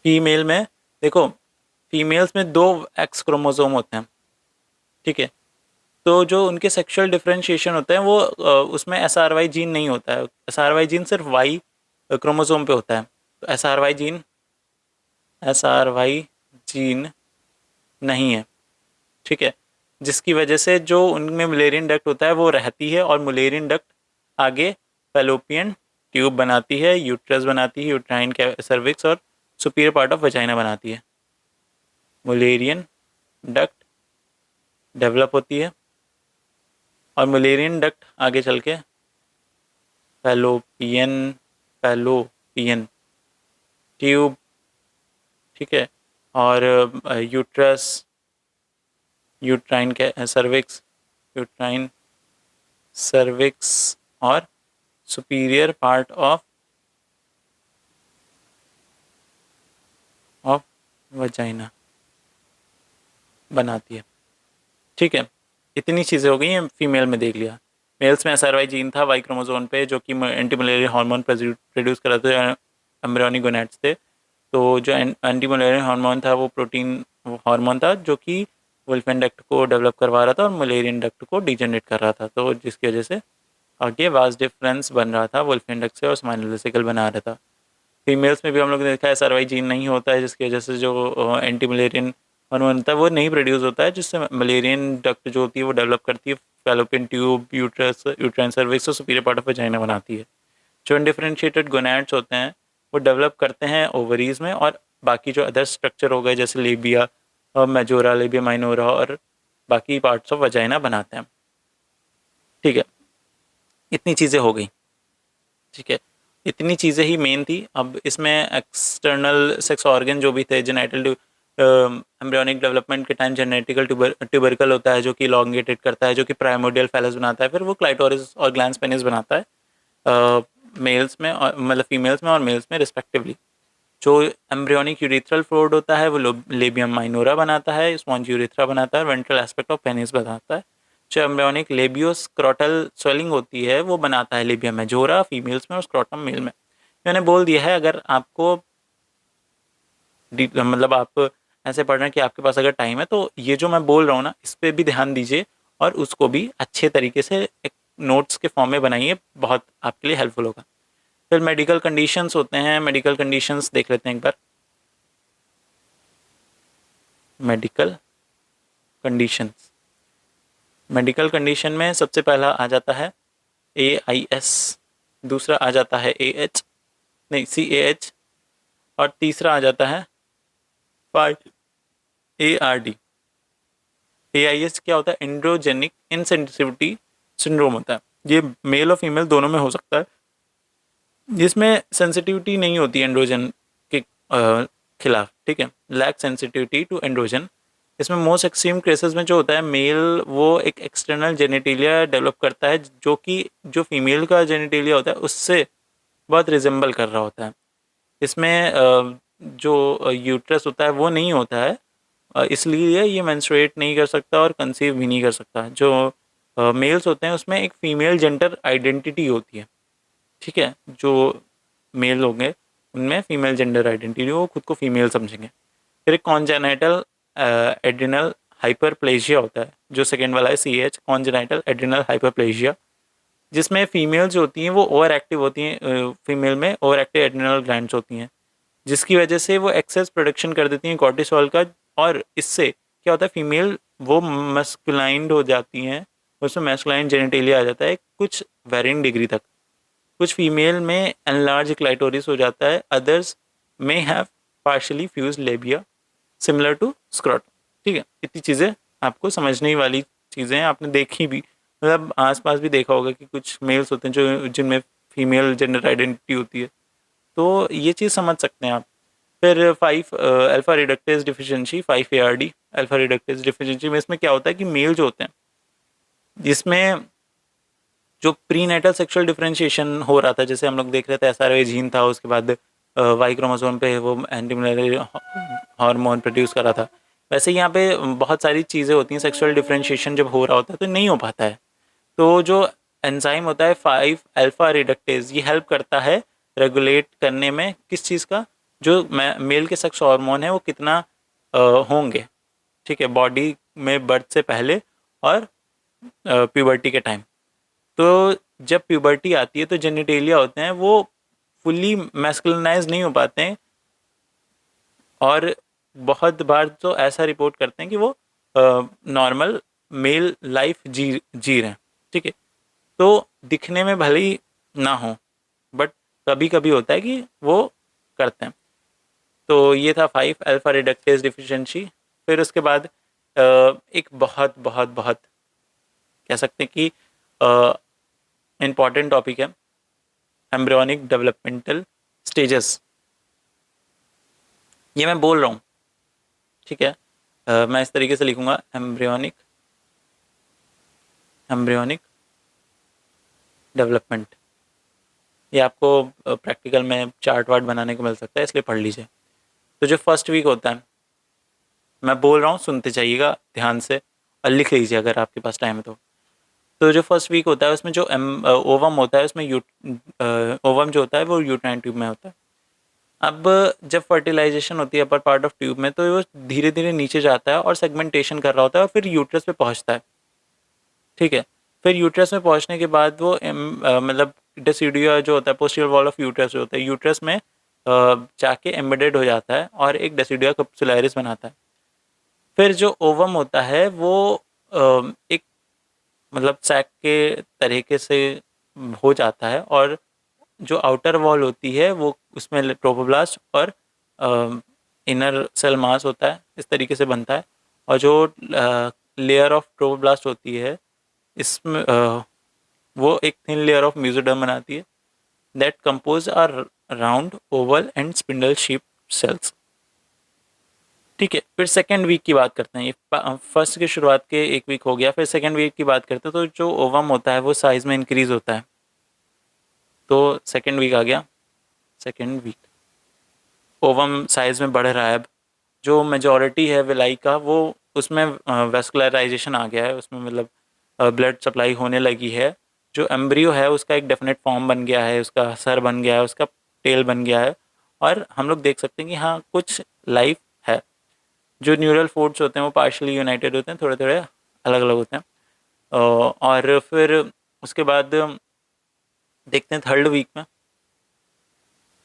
फीमेल में देखो, फीमेल्स में 2 एक्स क्रोमोसोम होते हैं। ठीक है, तो जो उनके सेक्सुअल डिफरेंशिएशन होते हैं वो उसमें SRY जीन नहीं होता है, SRY जीन सिर्फ वाई क्रोमोसोम पे होता है। तो SRY जीन SRY जीन नहीं है, ठीक है, जिसकी वजह से जो उनमें मुलेरियन डक्ट होता है वो रहती है और मुलेरियन डक्ट आगे फैलोपियन ट्यूब बनाती है, यूट्रस बनाती है, यूट्राइन सर्विक्स और सुपीरियर पार्ट ऑफ वजाइना बनाती है। मुलेरियन डक्ट डेवलप होती है और मुलेरियन डक्ट आगे चल के फैलोपियन ट्यूब, ठीक है, और यूट्रस, यूट्राइन यूट्राइन सर्विक्स और सुपीरियर पार्ट ऑफ वजाइना बनाती है, ठीक है। इतनी चीज़ें हो गई हैं, फीमेल में देख लिया। मेल्स में SRY जीन था वाई क्रोमोसोम पे जो कि एंटी मलेरिया हार्मोन प्रोड्यूस कराते थे, एम्ब्रियोनिक गोनैड्स थे। तो जो एंटी मलेरिया हार्मोन था वो प्रोटीन हार्मोन था जो कि वुल्फेन डक्ट को डेवलप करवा रहा था और मलेरियन डक्ट को डिजनरेट कर रहा था, तो जिसकी वजह से आगे वास्ट डिफरेंस बन रहा था वुल्फेन डक्ट से और स्पाइनल वेसिकल बना रहा था। फीमेल्स में भी हम लोग ने देखा है SRY जीन नहीं होता है, जिसकी वजह से जो एंटी मलेरियन हार्मोन होता है वो नहीं प्रोड्यूस होता है, जिससे मलेरियन डक्ट जो होती है वो डेवलप करती है, fallopian tube, uterus, uterine cervix और सुपीरियर पार्ट ऑफ वजाइना बनाती है। जो अनडिफरेंशिएटेड गोनैड्स होते हैं वो डेवलप करते हैं ओवरीज में, और बाकी जो अदर स्ट्रक्चर हो गए जैसे लेबिया और मेजोरा, लेबिया माइनोरा और बाकी पार्ट्स ऑफ वजाइना बनाते हैं, ठीक है। इतनी चीज़ें हो गई, ठीक है, इतनी चीज़ें ही मेन थी। अब इसमें एक्सटर्नल सेक्स ऑर्गन जो भी थे, जेनेटल एम्ब्रियोनिक डेवलपमेंट के टाइम जेनेटिकल ट्यूबरकल होता है जो कि इलॉन्गेटेड करता है, जो कि प्राइमोडियल फैलस बनाता है, फिर वो क्लाइटोरिस और ग्लैंस पेनिस बनाता है मेल्स में, और मतलब फीमेल्स में और मेल्स में रिस्पेक्टिवली। जो एम्ब्रियोनिक यूरिथ्रल फ्लूइड होता है वो लेबियम माइनोरा बनाता है, स्पॉन्ज यूरिथ्रा बनाता है, वेंट्रल एस्पेक्ट ऑफ पेनिस बनाता है। जो एम्ब्रियोनिक लेबियोस्क्रोटल स्वेलिंग होती है वो बनाता है लेबियम मेजोरा फीमेल्स में और स्क्रोटम मेल में। मैंने बोल दिया है, अगर आपको मतलब आप ऐसे पढ़ रहे हैं कि आपके पास अगर टाइम है तो ये जो मैं बोल रहा हूँ ना इस पर भी ध्यान दीजिए और उसको भी अच्छे तरीके से एक नोट्स के फॉर्म में बनाइए, बहुत आपके लिए हेल्पफुल होगा। फिर मेडिकल कंडीशंस होते हैं, मेडिकल कंडीशंस देख लेते हैं एक बार। मेडिकल कंडीशंस, मेडिकल कंडीशन में सबसे पहला आ जाता है AIS, दूसरा आ जाता है AH नहीं CAH और तीसरा आ जाता है 5ARD। AIS क्या होता है? एंड्रोजेनिक इनसेंसिटिविटी सिंड्रोम होता है। ये मेल और फीमेल दोनों में हो सकता है, जिसमें सेंसिटिविटी नहीं होती एंड्रोजन के खिलाफ, ठीक है, लैक सेंसिटिविटी टू एंड्रोजन। इसमें मोस्ट एक्सट्रीम केसेस में जो होता है मेल वो एक एक्सटर्नल जेनेटिलिया डेवलप करता है जो कि जो फीमेल का जेनेटिलिया होता है उससे बहुत रिजेंबल कर रहा होता है। इसमें जो यूट्रस होता है वो नहीं होता है, इसलिए ये मेंस्ट्रुएट नहीं कर सकता और कंसीव भी नहीं कर सकता। जो मेल्स होते हैं उसमें एक फीमेल जेंडर आइडेंटिटी होती है, ठीक है, जो मेल होंगे उनमें फीमेल जेंडर आइडेंटिटी, वो खुद को फीमेल समझेंगे। फिर एक कॉन्जेनाइटल एड्रिनल हाइपरप्लेजिया होता है, जो सेकेंड वाला है CH, कॉन्जेनाइटल एड्रिनल हाइपरप्लेजिया, जिसमें फीमेल्स जो होती हैं वो ओवर एक्टिव होती हैं, फीमेल में ओवर एक्टिव एड्रिनल ग्लैंड्स होती हैं, जिसकी वजह से वो एक्सेस प्रोडक्शन कर देती हैं कॉर्टिसोल का, और इससे क्या होता है फीमेल वो मस्कुलाइन हो जाती हैं, उसमें मैस्कुलाइन जेनेटेलिया आ जाता है कुछ वेरिंग डिग्री तक। कुछ फीमेल में एनलार्ज क्लाइटोरिस हो जाता है, अदर्स में have partially fused labia similar to scrotum, ठीक है। इतनी चीज़ें आपको समझने वाली चीज़ें हैं, आपने देखी भी, मतलब आसपास भी देखा होगा कि कुछ मेल्स होते हैं जो जिनमें फीमेल जेंडर आइडेंटिटी होती है, तो ये चीज़ समझ सकते हैं आप। फिर 5 alpha reductase deficiency 5ARD alpha reductase deficiency में इसमें क्या होता है कि मेल जो होते हैं जिसमें जो प्री नेटल सेक्शुअल डिफरेंशिएशन हो रहा था, जैसे हम लोग देख रहे थे SRY जीन था, उसके बाद वाई क्रोमोसोम पे वो एंटी मलेरिया हार्मोन प्रोड्यूस कर रहा था, वैसे यहाँ पे बहुत सारी चीज़ें होती हैं, सेक्सुअल डिफरेंशिएशन जब हो रहा होता है तो नहीं हो पाता है। तो जो एंजाइम होता है 5 अल्फा रिडक्टेज, ये हेल्प करता है रेगुलेट करने में किस चीज़ का, जो मेल के सेक्स हार्मोन है वो कितना होंगे, ठीक है, बॉडी में बर्थ से पहले और प्यूबर्टी के टाइम। तो जब प्यूबर्टी आती है तो जेनिटेलिया होते हैं वो फुल्ली मैस्कुलिनाइज नहीं हो पाते हैं, और बहुत बार तो ऐसा रिपोर्ट करते हैं कि वो नॉर्मल मेल लाइफ जी रहे हैं, ठीक है। तो दिखने में भले ही ना हो, बट कभी कभी होता है कि वो करते हैं। तो ये था 5 अल्फा रिडक्टेज डिफिशिएंसी। फिर उसके बाद एक बहुत बहुत बहुत कह सकते हैं कि इम्पॉर्टेंट टॉपिक है, एम्ब्रियोनिक डेवलपमेंटल स्टेजेस। ये मैं बोल रहा हूँ, ठीक है। मैं इस तरीके से लिखूंगा, एम्ब्रियोनिक एम्ब्रियोनिक डेवलपमेंट। ये आपको प्रैक्टिकल में चार्ट वार्ट बनाने को मिल सकता है, इसलिए पढ़ लीजिए। तो जो फर्स्ट वीक होता है, मैं बोल रहा हूँ सुनते जाइएगा ध्यान से और लिख लीजिए अगर आपके पास टाइम है तो जो फर्स्ट वीक होता है उसमें जो ओवम होता है, उसमें ओवम जो होता है वो यूट्राइन ट्यूब में होता है। अब जब फर्टिलाइजेशन होती है अपर पार्ट ऑफ ट्यूब में, तो वो धीरे धीरे नीचे जाता है और सेगमेंटेशन कर रहा होता है और फिर यूट्रस पे पहुंचता है, ठीक है। फिर यूट्रस में पहुंचने के बाद वो मतलब डेसिडुआ जो होता है, पोस्टीरियर वॉल ऑफ यूट्रस जो होता है, यूट्रस में जाके एम्बेडेड हो जाता है और एक डेसिडुआ कैप्सुलैरिस बनाता है। फिर जो ओवम होता है वो एक मतलब सैक के तरीके से हो जाता है, और जो आउटर वॉल होती है वो उसमें ट्रोफोब्लास्ट और इनर सेल मास होता है, इस तरीके से बनता है। और जो लेयर ऑफ ट्रोफोब्लास्ट होती है इसमें वो एक थिन लेयर ऑफ मेसोडर्म बनाती है, that compose are round oval and spindle shape cells, ठीक है। फिर सेकेंड वीक की बात करते हैं। ये फर्स्ट की शुरुआत के एक वीक हो गया, फिर सेकेंड वीक की बात करते हैं। तो जो ओवम होता है वो साइज में इंक्रीज होता है। तो सेकेंड वीक आ गया, सेकेंड वीक ओवम साइज में बढ़ रहा है। अब जो मेजॉरिटी है विलाई का, वो उसमें वेस्कुलराइजेशन आ गया है, उसमें मतलब ब्लड सप्लाई होने लगी है। जो एम्ब्रियो है उसका एक डेफिनेट फॉर्म बन गया है, उसका सर बन गया है, उसका टेल बन गया है, और हम लोग देख सकते हैं कि हाँ कुछ लाइफ है। जो न्यूरल फोर्ड्स होते हैं वो पार्शली यूनाइटेड होते हैं, थोड़े थोड़े अलग अलग होते हैं। और फिर उसके बाद देखते हैं थर्ड वीक में।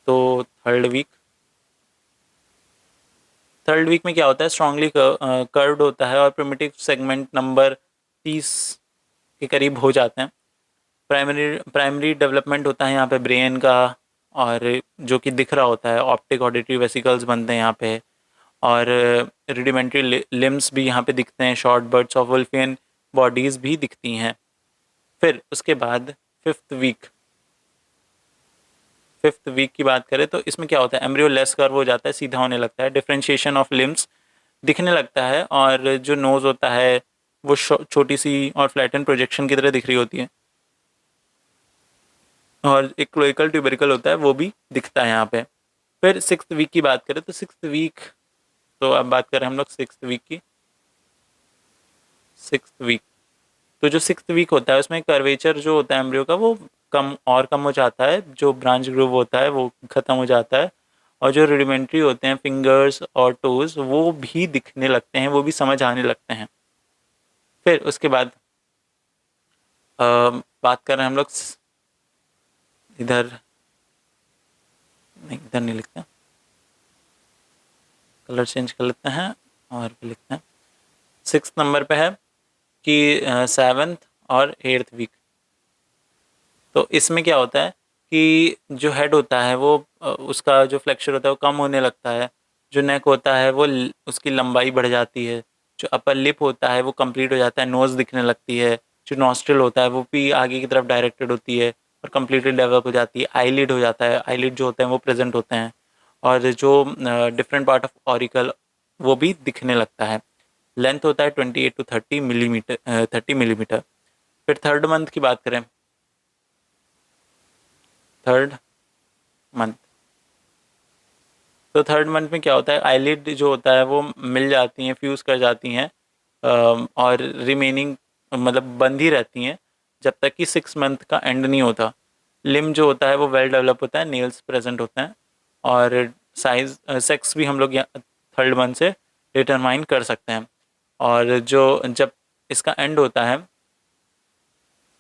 तो थर्ड वीक में क्या होता है, स्ट्रांगली कर्व्ड होता है और प्रिमिटिव सेगमेंट नंबर 30 के करीब हो जाते हैं। प्राइमरी डेवलपमेंट होता है यहाँ पे ब्रेन का, और जो कि दिख रहा होता है, ऑप्टिक ऑडिटरी वेसिकल्स बनते हैं यहाँ पे, और रिडिमेंट्री लिम्स भी यहाँ पे दिखते हैं, शॉर्ट बर्ड्स ऑफ वुल्फियन बॉडीज़ भी दिखती हैं। फिर उसके बाद फिफ्थ वीक की बात करें तो इसमें क्या होता है, एम्ब्रियो लेस कर्व हो जाता है, सीधा होने लगता है, डिफ्रेंशिएशन ऑफ लिम्स दिखने लगता है, और जो नोज़ होता है वो छोटी सी और फ्लैटन प्रोजेक्शन की तरह दिख रही होती है, और एक क्लोइकल ट्यूबरिकल होता है वो भी दिखता है यहाँ पे। फिर सिक्स्थ वीक की बात करें तो सिक्स्थ वीक, तो अब बात करें हम लोग सिक्स्थ वीक की। सिक्स्थ वीक, तो जो सिक्स्थ वीक होता है उसमें कर्वेचर जो होता है एम्ब्रियो का वो कम हो जाता है, जो ब्रांच ग्रूव होता है वो ख़त्म हो जाता है, और जो रुडिमेंट्री होते हैं फिंगर्स और टोज वो भी दिखने लगते हैं, वो भी समझ आने लगते हैं। फिर उसके बाद बात कर रहे हैं हम लोग इधर, नहीं इधर नहीं लिखते, कलर चेंज कर लेते हैं और भी लिखते हैं। सिक्स नंबर पे है कि सेवन्थ और एट्थ वीक। तो इसमें क्या होता है कि जो हेड होता है वो उसका जो फ्लेक्चर होता है वो कम होने लगता है, जो नेक होता है वो उसकी लंबाई बढ़ जाती है, जो अपर लिप होता है वो कंप्लीट हो जाता है, नोज़ दिखने लगती है, जो नॉस्ट्रिल होता है वो भी आगे की तरफ डायरेक्टेड होती है और कम्प्लीटली डेवलप हो जाती है, आईलिड हो जाता है, आईलिड जो होते हैं वो प्रेजेंट होते हैं, और जो डिफरेंट पार्ट ऑफ ऑरिकल वो भी दिखने लगता है। लेंथ होता है 28 to 30 मिलीमीटर। फिर थर्ड मंथ की बात करें, थर्ड मंथ, तो थर्ड मंथ में क्या होता है, आईलिड जो होता है वो मिल जाती हैं, फ्यूज़ कर जाती हैं, और रिमेनिंग मतलब बंद ही रहती हैं जब तक कि 6 मंथ का एंड नहीं होता। लिम जो होता है वो वेल डेवलप होता है, नेल्स प्रेजेंट होते हैं, और साइज सेक्स भी हम लोग थर्ड मंथ से डिटरमाइन कर सकते हैं। और जो जब इसका एंड होता है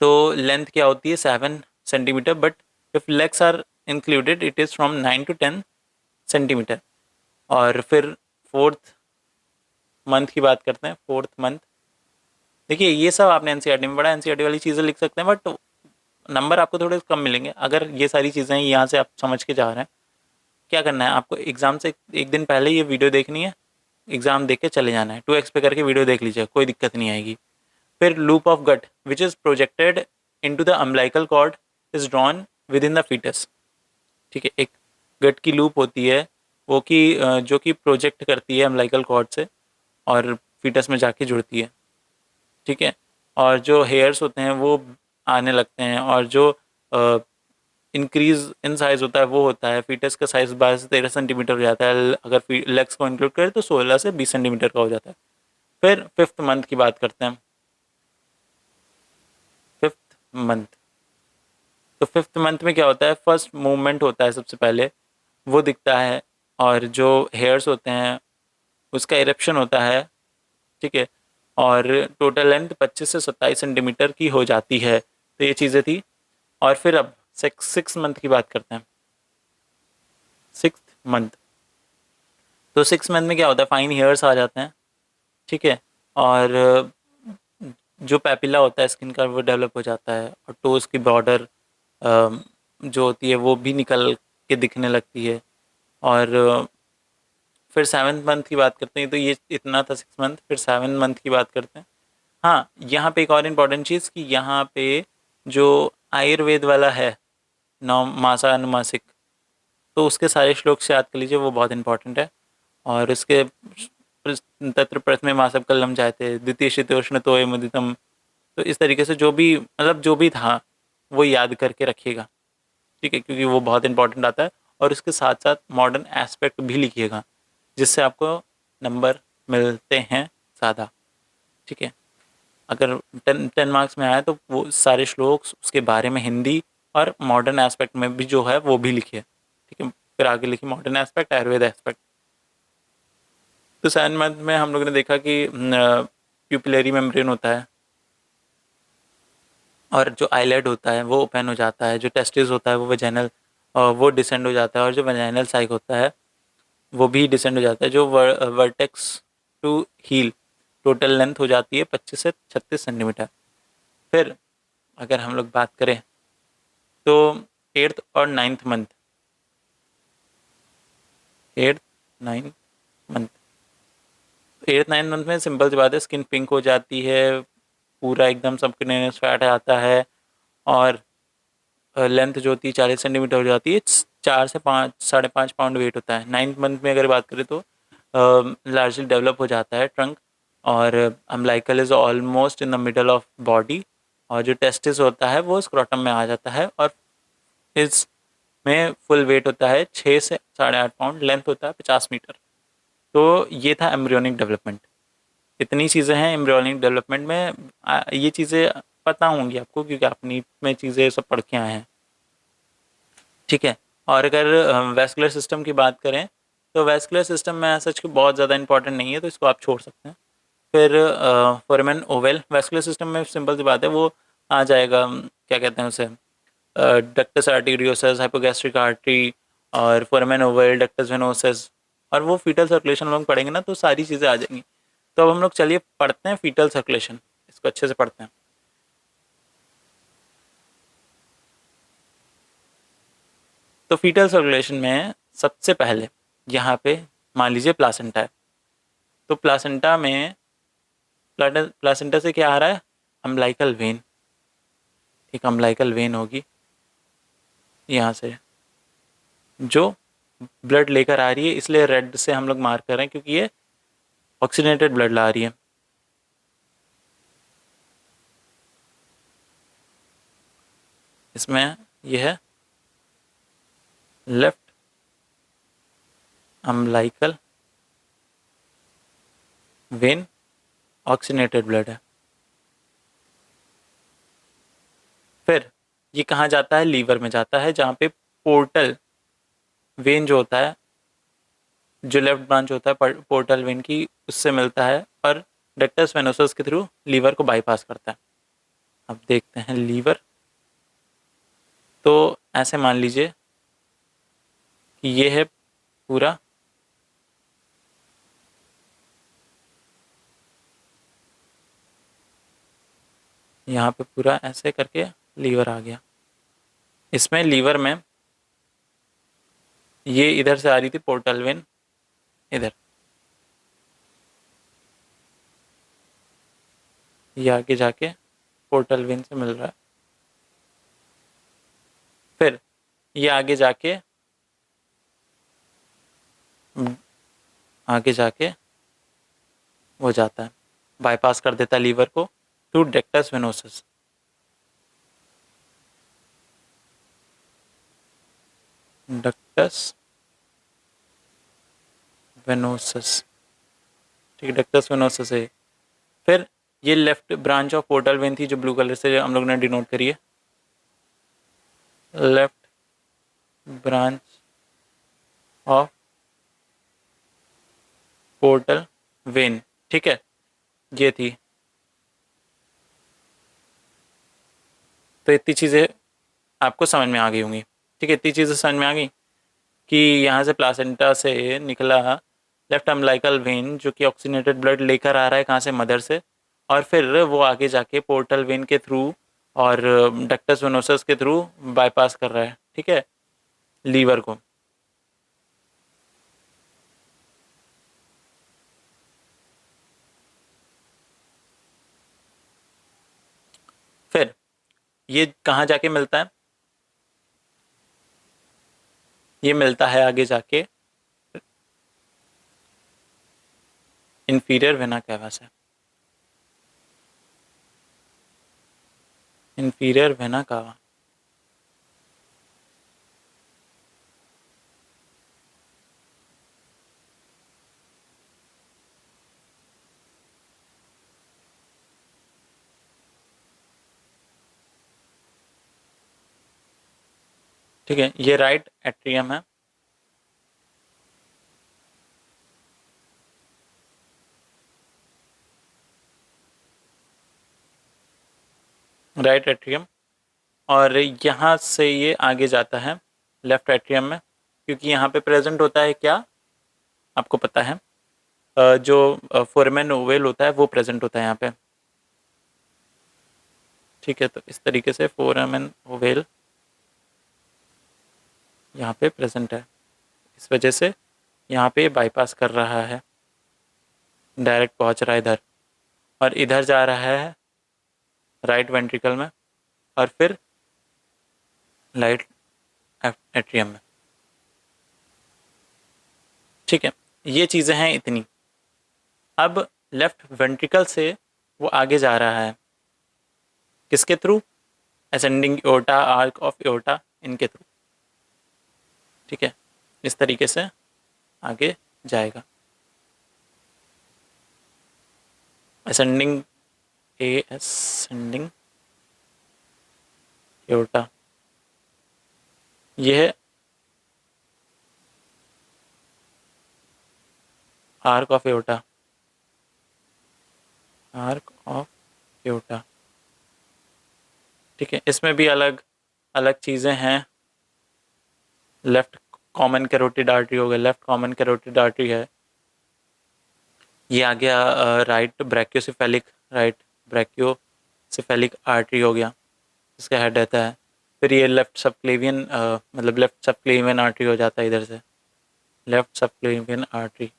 तो लेंथ क्या होती है 7 centimetre, but if legs are included it is from 9 to 10 centimetre. और फिर फोर्थ मंथ की बात करते हैं। फोर्थ मंथ, देखिए ये सब आपने एनसीईआरटी में पढ़ा, एनसीईआरटी वाली चीज़ें लिख सकते हैं, बट नंबर आपको थोड़े कम मिलेंगे अगर ये सारी चीज़ें यहाँ से आप समझ के जा रहे हैं। क्या करना है आपको, एग्ज़ाम से एक दिन पहले ये वीडियो देखनी है, एग्ज़ाम देख के चले जाना है, 2x पे करके वीडियो देख लीजिए, कोई दिक्कत नहीं आएगी। फिर loop of gut which is projected into the umbilical cord is drawn within the foetus. ठीक है, एक गट की लूप होती है वो कि जो कि प्रोजेक्ट करती है अम्बिलिकल कॉर्ड से और फीटस में जाके जुड़ती है। ठीक है, और जो हेयर्स होते हैं वो आने लगते हैं, और जो इंक्रीज इन साइज होता है वो होता है, फीटस का साइज 12 से 13 सेंटीमीटर हो जाता है, अगर लेग्स को इंक्लूड करें तो 16 से 20 सेंटीमीटर का हो जाता है। फिर फिफ्थ मंथ की बात करते हैं। फिफ्थ मंथ, तो फिफ्थ मंथ में क्या होता है, फर्स्ट मूवमेंट होता है सबसे पहले, वो दिखता है, और जो हेयर्स होते हैं उसका इरेप्शन होता है। ठीक है, और टोटल लेंथ 25 से 27 सेंटीमीटर की हो जाती है। तो ये चीज़ें थी। और फिर अब सिक्स मंथ की बात करते हैं। सिक्स मंथ, तो सिक्स मंथ में क्या होता है, फाइन हेयर्स आ जाते हैं। ठीक है, और जो पैपिला होता है स्किन का वो डेवलप हो जाता है, और टोज की बॉर्डर जो होती है वो भी निकल के दिखने लगती है। और फिर सेवन्थ मंथ की बात करते हैं, तो ये इतना था 6 मंथ। फिर 7 मंथ की बात करते हैं। हाँ, यहाँ पे एक और इम्पॉर्टेंट चीज़ कि यहाँ पे जो आयुर्वेद वाला है, नौ मासा अनुमासिक, तो उसके सारे श्लोक से याद कर लीजिए, वो बहुत इंपॉर्टेंट है। और इसके तत्र प्रथमे मासव कल्लम जाते, द्वितीय शीतोष्ण तोय मुदितम, तो इस तरीके से जो भी मतलब जो भी था वो याद करके रखिएगा। ठीक है, क्योंकि वो बहुत इंपॉर्टेंट आता है। और उसके साथ साथ मॉडर्न एस्पेक्ट भी लिखिएगा, जिससे आपको नंबर मिलते हैं ज़्यादा। ठीक है, अगर 10 मार्क्स में आया तो वो सारे श्लोक उसके बारे में हिंदी और मॉडर्न एस्पेक्ट में भी जो है वो भी लिखिए। ठीक है, फिर आगे लिखिए मॉडर्न एस्पेक्ट, आयुर्वेद एस्पेक्ट। तो 7 मंथ में हम लोगों ने देखा कि प्यूपिलरी मेम्ब्रेन होता है, और जो आईलेड होता है वो ओपन हो जाता है, जो टेस्टिस होता है वो वेजाइनल वो डिसेंड हो जाता है, और जो वेजाइनल साइक होता है वो भी डिसेंड हो जाता है। जो vertex to heel total length हो जाती है 25 से 36 सेंटीमीटर। फिर अगर हम लोग बात करें तो एट्थ और ninth month, eighth ninth month, eighth ninth month में सिंपल सी बात है, स्किन पिंक हो जाती है, पूरा एकदम सबक्यूटेनियस फैट आता है, और लेंथ जो होती है 40 सेंटीमीटर हो जाती है, 4 से 5 5.5 पाउंड वेट होता है। नाइन्थ मंथ में अगर बात करें तो लार्जली डेवलप हो जाता है ट्रंक, और umbilical is almost in the middle of body, और जो टेस्टिस होता है वो स्क्रोटम में आ जाता है, और इसमें फुल वेट होता है 6 से 8.5 पाउंड, लेंथ होता है 50 मीटर। तो ये था एम्ब्रियोनिक डेवलपमेंट। इतनी चीज़ें हैं एम्ब्रियोनिक डेवलपमेंट में, ये चीज़ें पता होंगी आपको क्योंकि आपने में चीज़ें सब पढ़ के आए हैं। ठीक है, और अगर वेस्कुलर सिस्टम की बात करें तो वेस्कुलर सिस्टम में सच कि बहुत ज़्यादा इंपॉर्टेंट नहीं है, तो इसको आप छोड़ सकते हैं। फिर फोरामेन ओवल, वेस्कुलर सिस्टम में सिंपल सी बात है, वो आ जाएगा क्या कहते हैं उसे, डक्टस आर्टीरियोसस, हाइपोगैस्ट्रिक आर्टरी, और फोरामेन ओवल, डक्टस वेनोसस, और वो फीटल सर्कुलेशन लोग पढ़ेंगे ना तो सारी चीज़ें आ जाएंगी। तो अब हम लोग चलिए पढ़ते हैं फीटल सर्कुलेशन, इसको अच्छे से पढ़ते हैं। तो फीटल सर्कुलेशन में सबसे पहले यहाँ पे मान लीजिए प्लासेंटा है, तो प्लासेंटा में प्लासेंटा से क्या आ रहा है, अम्बिलिकल वेन, एक अम्बिलिकल वेन होगी यहाँ से जो ब्लड लेकर आ रही है, इसलिए रेड से हम लोग मार्क कर रहे हैं क्योंकि ये ऑक्सीजनेटेड ब्लड ला रही है। इसमें यह है left umbilical when, oxygenated blood है। फिर ये कहाँ जाता है, लीवर में जाता है, जहाँ पे पोर्टल वेन जो होता है, जो लेफ्ट ब्रांच होता है पोर्टल वेन की, उससे मिलता है और डक्टस वेनोसस के थ्रू लीवर को बाईपास करता है। अब देखते हैं लीवर, तो ऐसे मान लीजिए कि ये है पूरा यहाँ पे पूरा ऐसे करके लीवर आ गया। इसमें लीवर में ये इधर से आ रही थी पोर्टल वेन, इधर ये आगे जाके पोर्टल वेन से मिल रहा है। फिर ये आगे जाके वो जाता है, बाईपास कर देता है लीवर को through ductus venosus. Ductus venosus, ठीक है, डक्टस वेनोसस है। फिर ये left branch of portal vein थी जो ब्लू कलर से हम लोग ने डिनोट करी है, left branch of portal vein, ठीक है, ये थी। तो इतनी चीज़ें आपको समझ में आ गई होंगी, ठीक है, इतनी चीज़ें समझ में आ गई कि यहाँ से प्लासेंटा से निकला लेफ्ट अम्बिलिकल वेन जो कि ऑक्सीनेटेड ब्लड लेकर आ रहा है कहाँ से, मदर से, और फिर वो आगे जाके पोर्टल वेन के थ्रू और डक्टस वेनोसस के थ्रू बाईपास कर रहा है, ठीक है, लीवर को। फिर ये कहाँ जाके मिलता है, ये मिलता है आगे जाके इंफीरियर वेना कैवा से, इंफीरियर वेना कावा। ठीक है, ये राइट एट्रियम है, राइट एट्रियम, और यहाँ से ये आगे जाता है लेफ्ट एट्रियम में, क्योंकि यहाँ पे प्रेजेंट होता है क्या, आपको पता है, जो फोरमेन ओवेल होता है वो प्रेजेंट होता है यहाँ पे, ठीक है। तो इस तरीके से फोरमेन ओवेल यहाँ पे प्रेजेंट है, इस वजह से यहाँ पे बाईपास कर रहा है, डायरेक्ट पहुँच रहा है इधर, और इधर जा रहा है राइट वेंट्रिकल में, और फिर राइट एट्रियम में, ठीक है। ये चीज़ें हैं इतनी। अब लेफ्ट वेंट्रिकल से वो आगे जा रहा है किसके through, ascending aorta, arc of aorta, इनके थ्रू, ठीक है, इस तरीके से आगे जाएगा, असेंडिंग असेंडिंग एओर्टा, ये है arc of aorta, arc of aorta, ठीक है। इसमें भी अलग अलग चीज़ें हैं, लेफ्ट कॉमन कैरोटिड आर्टरी हो गया, लेफ्ट कॉमन कैरोटिड आर्टरी है, ये आ गया राइट ब्रैक्योसेफेलिक, राइट ब्रैक्योसेफेलिक आर्टरी हो गया, इसका हेड रहता है। फिर ये लेफ्ट सबक्लेवियन मतलब लेफ्ट सबक्लेवियन आर्टरी हो जाता है इधर से, लेफ्ट सबक्लेवियन आर्टरी,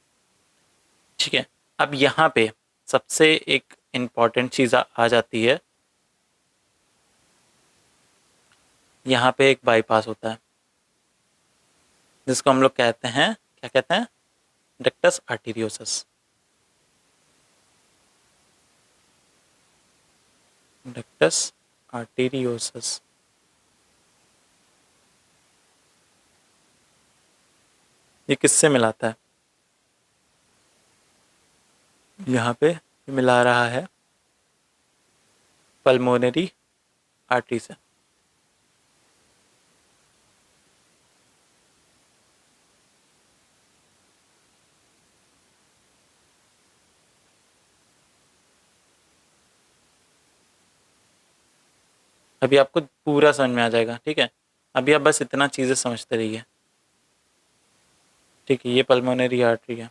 ठीक है। अब यहाँ पे सबसे एक इम्पॉर्टेंट चीज़ आ जाती है, यहाँ पे एक बाईपास होता है जिसको हम लोग कहते हैं, क्या कहते हैं, डक्टस आर्टीरियोसस, डक्टस आर्टीरियोसस। ये किससे मिलाता है, यहाँ पे मिला रहा है पल्मोनरी आर्टरी से, अभी आपको पूरा समझ में आ जाएगा, ठीक है। अभी आप बस इतना चीज़ें समझते रहिए, ठीक है। ये पल्मोनरी आर्टरी है,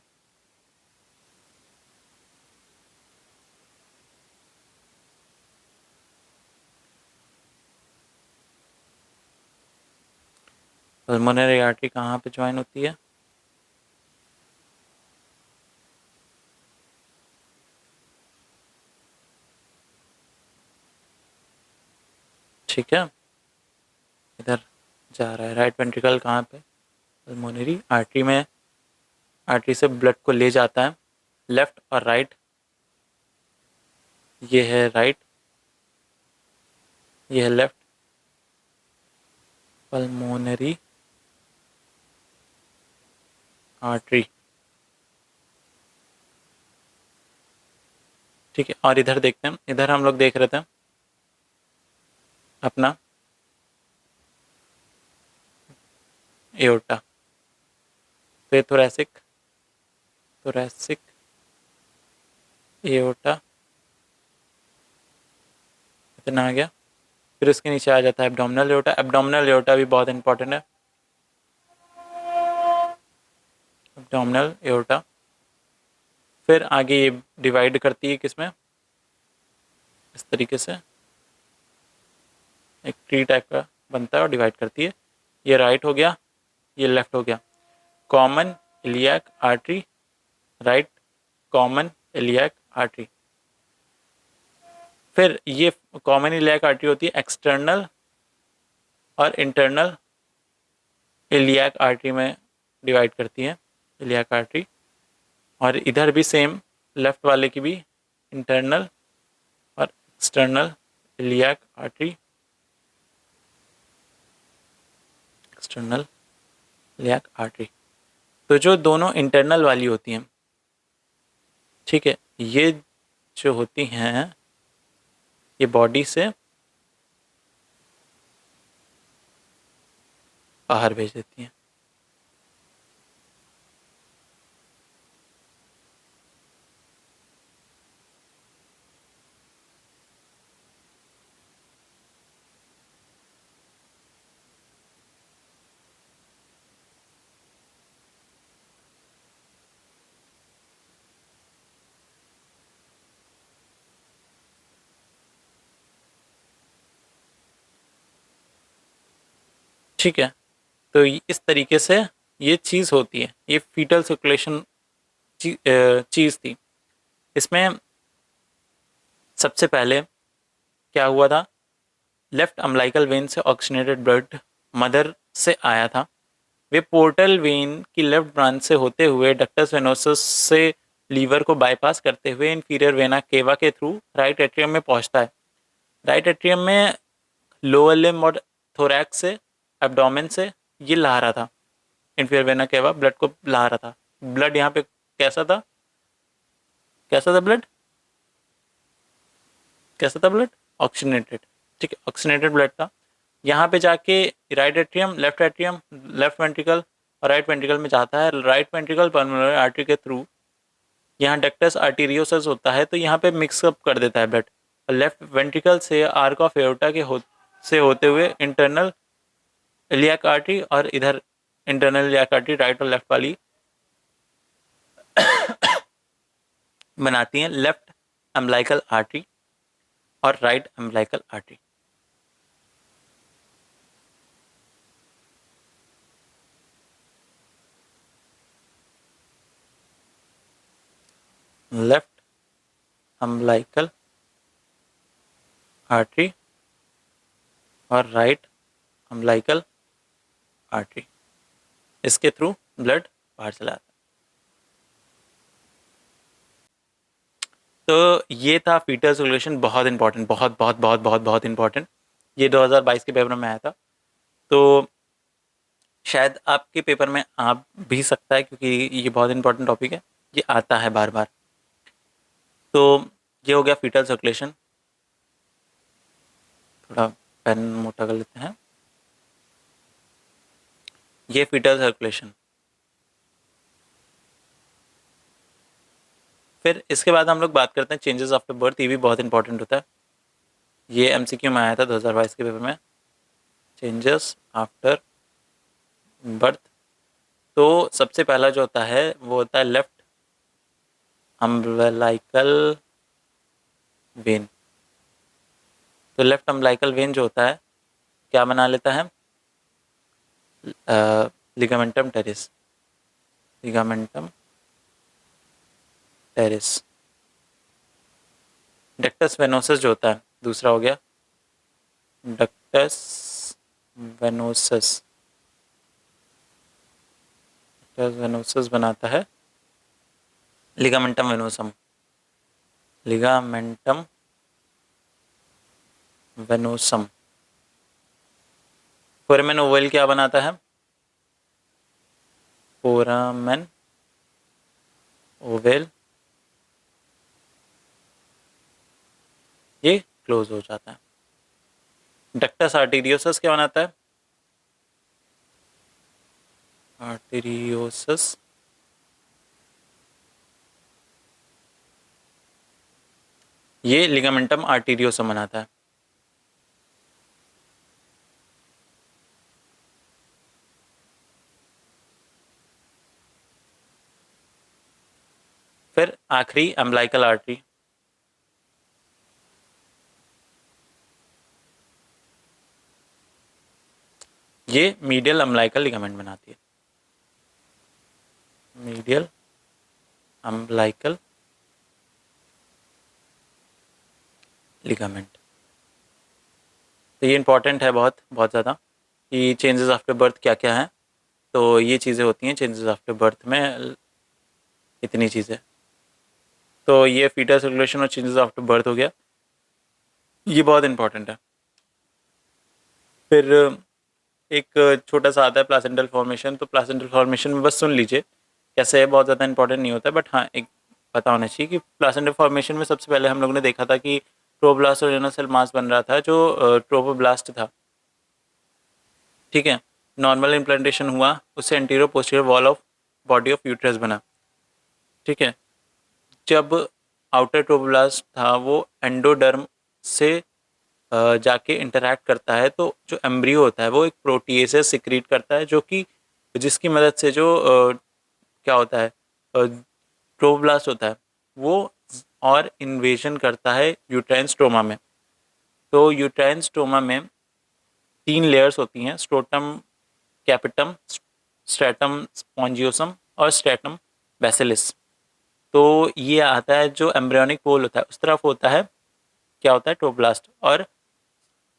पल्मोनरी आर्टरी कहाँ पे ज्वाइन होती है? ठीक है, इधर जा रहा है। राइट वेंट्रिकल कहाँ पे? पल्मोनरी आर्टरी में, आर्टरी से ब्लड को ले जाता है लेफ्ट और राइट। ये है राइट, ये है लेफ्ट। पल्मोनरी आर्टरी, ठीक है। और इधर देखते हैं, इधर हम लोग देख रहे थे अपना एओर्टा, फिर थोरैसिक, थोरैसिक एओर्टा, इतना आ गया। फिर उसके नीचे आ जाता है एब्डोमिनल एओर्टा। एब्डोमिनल एओर्टा भी बहुत इंपॉर्टेंट है, एब्डोमिनल एओर्टा। फिर आगे ये डिवाइड करती है किसमें? इस तरीके से एक ट्री टाइप का बनता है और डिवाइड करती है। ये राइट हो गया, ये लेफ्ट हो गया। Common iliac artery, right common iliac artery. फिर ये कॉमन इलियाक आर्टरी होती है एक्सटर्नल और इंटरनल इलियाक आर्टरी में डिवाइड करती है, इलियाक आर्टरी। और इधर भी सेम, लेफ्ट वाले की भी इंटरनल और external iliac artery, external iliac artery. तो जो दोनों इंटरनल वाली होती हैं, ठीक है, ये जो होती हैं ये बॉडी से बाहर भेज देती हैं। ठीक है, तो इस तरीके से ये चीज़ होती है, ये फीटल सर्कुलेशन चीज़ थी। इसमें सबसे पहले क्या हुआ था? लेफ्ट अम्बिलिकल वेन से ऑक्सीजनेटेड ब्लड मदर से आया था। वे पोर्टल वेन की लेफ्ट ब्रांच से होते हुए डक्टस वेनोसस से लीवर को बाईपास करते हुए इंफीरियर वेना केवा के थ्रू राइट एट्रियम में पहुंचता है। राइट एट्रियम में लोअर लिम्ब और थोरैक्स से, एब्डोमेन से ये ला रहा था। इंफीरियर वेना केवा ब्लड को ला रहा था। ब्लड यहाँ पे कैसा था? कैसा था ब्लड? कैसा था ब्लड? ऑक्सीजनेटेड, ठीक है, ऑक्सीजनेटेड ब्लड था। यहाँ पे जाके राइट एट्रियम, लेफ्ट वेंट्रिकल और राइट वेंट्रिकल में जाता है। राइट वेंट्रिकल पल्मोनरी आर्टरी के थ्रू यहाँ डक्टस आर्टीरियोसस होता है, तो यहाँ पे मिक्सअप कर देता है ब्लड। लेफ्ट वेंट्रिकल से आर्क ऑफ एओर्टा के से होते हुए इंटरनल इलियाक आर्टरी और इधर इंटरनल इलियाक आर्टरी राइट और लेफ्ट वाली बनाती हैं लेफ्ट अम्बिलिकल आर्टरी और right umbilical artery. Left umbilical artery और राइट अम्बिलिकल आर्टरी, इसके थ्रू ब्लड बाहर चला जाता है। तो ये था फीटल सर्कुलेशन, बहुत इंपॉर्टेंट, बहुत बहुत बहुत बहुत बहुत इंपॉर्टेंट। ये 2022 के पेपर में आया था, तो शायद आपके पेपर में आ भी सकता है, क्योंकि ये बहुत इंपॉर्टेंट टॉपिक है, ये आता है बार बार। तो ये हो गया फीटल सर्कुलेशन। थोड़ा पेन मोटा कर लेते हैं। ये फीटल सर्कुलेशन। फिर इसके बाद हम लोग बात करते हैं चेंजेस आफ्टर बर्थ। ये भी बहुत इंपॉर्टेंट होता है, ये एमसीक्यू में आया था 2022 के पेपर में। चेंजेस आफ्टर बर्थ, तो सबसे पहला जो होता है वो होता है लेफ्ट अम्बिलिकल वेन। तो लेफ्ट अम्बिलिकल वेन जो होता है क्या बना लेता है? Ligamentum terrace, ligamentum terrace. Ductus venosus जो होता है, दूसरा हो गया डक्टस वेनोसस। डक्टस वेनोसस बनाता है लिगामेंटम वेनोसम, लिगामेंटम वेनोसम। फोरामेन ओवल क्या बनाता है? फोरामेन ओवल ये क्लोज हो जाता है। डक्टस आर्टीरियोसस क्या बनाता है? आर्टीरियोसस ये लिगामेंटम आर्टीरियोसम बनाता है। फिर आखिरी अम्बिलिकल आर्टरी, ये मीडियल अम्बिलिकल लिगामेंट बनाती है, मीडियल अम्बिलिकल लिगामेंट। तो ये इंपॉर्टेंट है बहुत बहुत ज़्यादा कि चेंजेस आफ्टर बर्थ क्या क्या हैं। तो ये चीज़ें होती हैं चेंजेस आफ्टर बर्थ में, इतनी चीज़ें। तो ये फीटस रेगुलेशन और चेंजेस आफ्टर बर्थ हो गया, ये बहुत इंपॉर्टेंट है। फिर एक छोटा सा आता है प्लासेंटल फॉर्मेशन। तो प्लासेंटल फॉर्मेशन में बस सुन लीजिए कैसे है, बहुत ज़्यादा इंपॉर्टेंट नहीं होता, बट हाँ एक पता होना चाहिए कि प्लासेंटल फॉर्मेशन में सबसे पहले हम लोगों ने देखा था कि ट्रोब्लास्ट और रेनल सेल मास बन रहा था जो ट्रोपोब्लास्ट था। ठीक है, नॉर्मल इम्प्लांटेशन हुआ, उससे anterior posterior wall of body of uterus बना। ठीक है, जब आउटर ट्रोपोब्लास्ट था वो एंडोडर्म से जाके इंटरैक्ट करता है, तो जो एम्ब्रियो होता है वो एक प्रोटीएसेस सिक्रीट करता है, जो कि जिसकी मदद से जो क्या होता है ट्रोब्लास्ट होता है वो और इन्वेजन करता है यूट्राइन स्ट्रोमा में। तो यूट्राइन स्ट्रोमा में 3 लेयर्स होती हैं, स्ट्रोटम कैपिटम, स्ट्रेटम स्पॉन्जियोसम और स्ट्रेटम बेसिलिस। तो ये आता है जो एम्ब्रियोनिक पोल होता है उस तरफ होता है, क्या होता है ट्रोब्लास्ट, और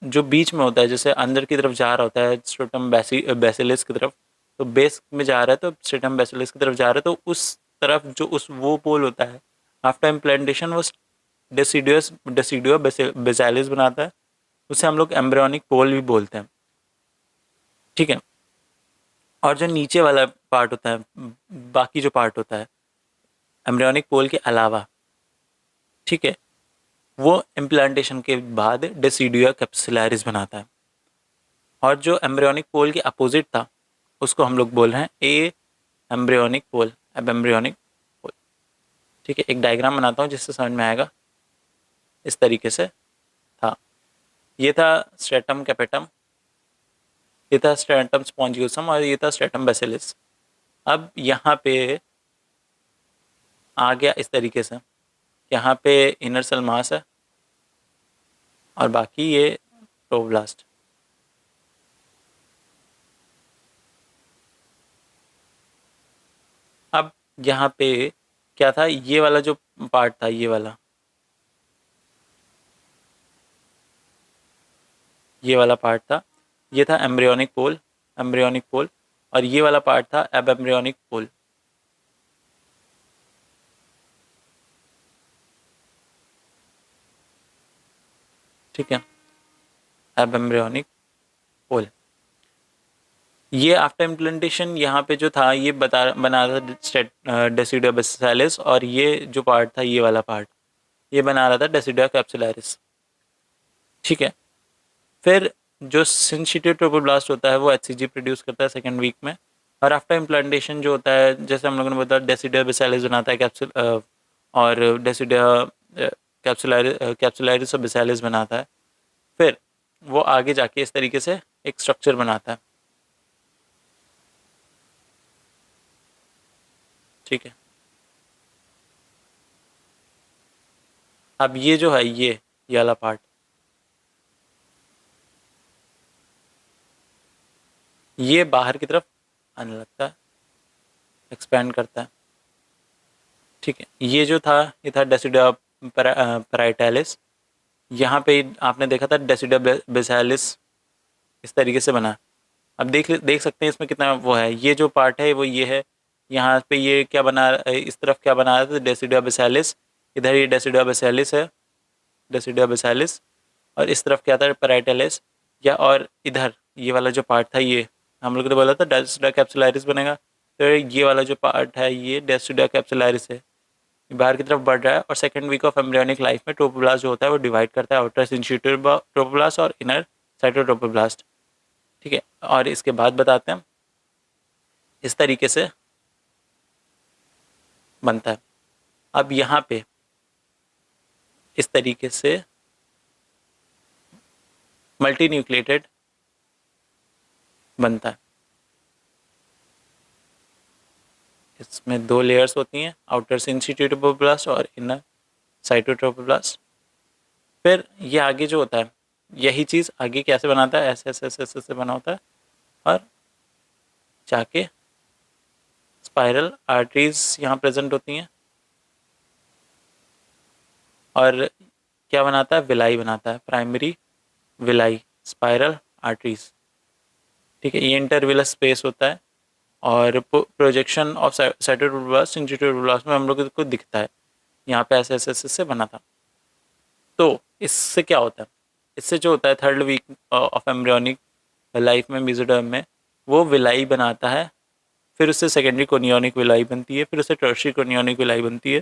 जो बीच में होता है जैसे अंदर की तरफ जा रहा होता है स्ट्रेटम बेसिलिस की तरफ, तो बेस में जा रहा है तो स्ट्रेटम बेसिलिस की तरफ जा रहा है, तो उस तरफ जो उस वो पोल होता है आफ्टर इम्प्लांटेशन वो डेसिडुआ बेसिलिस बनाता है, उसे हम लोग एम्ब्रियोनिक पोल भी बोलते हैं। ठीक है, और जो नीचे वाला पार्ट होता है, बाकी जो पार्ट होता है एम्ब्रियोनिक पोल के अलावा, ठीक है, वो इम्प्लांटेशन के बाद डेसिडुआ कैप्सुलैरिस बनाता है। और जो एम्ब्रियोनिक पोल के अपोजिट था उसको हम लोग बोल रहे हैं ए एम्ब्रियोनिक पोल, अब एम्ब्रियोनिक पोल। ठीक है, एक डायग्राम बनाता हूँ जिससे समझ में आएगा। इस तरीके से था, ये था स्ट्रेटम कैपिटम, ये था स्ट्रेटम स्पॉन्जियोसम और ये था स्ट्रेटम बेसिलिस। अब यहाँ पे आ गया इस तरीके से, यहाँ पे इनर सेल मास है और बाकी ये ट्रोब्लास्ट। अब यहाँ पे क्या था, ये वाला जो पार्ट था, ये वाला पार्ट था, ये था एम्ब्रियोनिक पोल, एम्ब्रियोनिक पोल, और ये वाला पार्ट था अब एम्ब्रियोनिक पोल। ठीक है, अब एम्ब्रियोनिक पोल। ये आफ्टर इम्प्लांटेशन यहाँ पे जो था ये बना रहा था डेसिडुआ बेसिलिस, और ये जो पार्ट था ये वाला पार्ट ये बना रहा था डेसिडुआ कैप्सुलैरिस। ठीक है, फिर जो सिंसिटिव ट्रोपोब्लास्ट होता है वो एचसीजी प्रोड्यूस करता है सेकेंड वीक में, और आफ्टर इम्प्लांटेशन जो होता है जैसे हम लोगों ने बताया डेसिडुआ बेसिलिस बनाता है कैप्सूल, और डेसिडुआ कैप्सुलैरिस और बेसिलिस बनाता है। फिर वो आगे जाके इस तरीके से एक स्ट्रक्चर बनाता है। ठीक है, अब ये जो है ये वाला पार्ट, ये बाहर की तरफ आने लगता है, एक्सपैंड करता है। ठीक है, ये जो था ये था डेसिडुआ पैराइटैलिस। यहाँ पे आपने देखा था डेसिडुआ बेसिलिस इस तरीके से बना। अब देख सकते हैं इसमें कितना वो है। ये जो पार्ट है वो ये है, यहाँ पे ये क्या बना, इस तरफ क्या बना रहा था, डेसिडुआ बेसिलिस। इधर ये डेसिडुआ बेसिलिस है, डेसिडुआ बेसिलिस। और इस तरफ क्या था, पैराइटैलिस। या और इधर ये वाला जो पार्ट था, ये हम लोग ने बोला था डेसिडुआ कैप्सुलैरिस बनेगा, तो ये वाला जो पार्ट है ये डेसिडुआ कैप्सुलैरिस है, बाहर की तरफ बढ़ रहा है। और second week of embryonic life में ट्रोपोब्लास्ट जो होता है वो डिवाइड करता है आउटर सिंचिट्यूर ट्रोपोब्लास्ट और इनर साइटोट्रोपोब्लास्ट। ठीक है, और इसके बाद बताते हैं इस तरीके से बनता है। अब यहाँ पे इस तरीके से मल्टी न्यूक्लिएटेड बनता है। इसमें 2 लेयर्स होती हैं, आउटर सिंचिट्यूर ट्रोपोब्लास्ट और इनर साइटोट्रोपोब्लास्ट। फिर ये आगे जो होता है, यही चीज़ आगे कैसे बनाता है, ऐसे ऐसे ऐसे ऐसे बना होता है और जाके स्पाइरल आर्टरीज यहाँ प्रेजेंट होती हैं और क्या बनाता है, विलाई बनाता है, प्राइमरी विलाई, स्पाइरल आर्टरीज। ठीक है, ये इंटरविलस स्पेस होता है और प्रोजेक्शन ऑफ साइटोट्रोब्लास्ट सिंचिट्रोब्लास्ट में हम लोग को दिखता है, यहाँ पे ऐसे ऐसे ऐसे बना था। तो इससे क्या होता है, इससे जो होता है third week of embryonic life में मेसोडर्म में वो विलाई बनाता है। फिर उससे सेकेंडरी कोनियोनिक विलाई बनती है, फिर उससे टर्शियरी कोनियोनिक विलाई बनती है,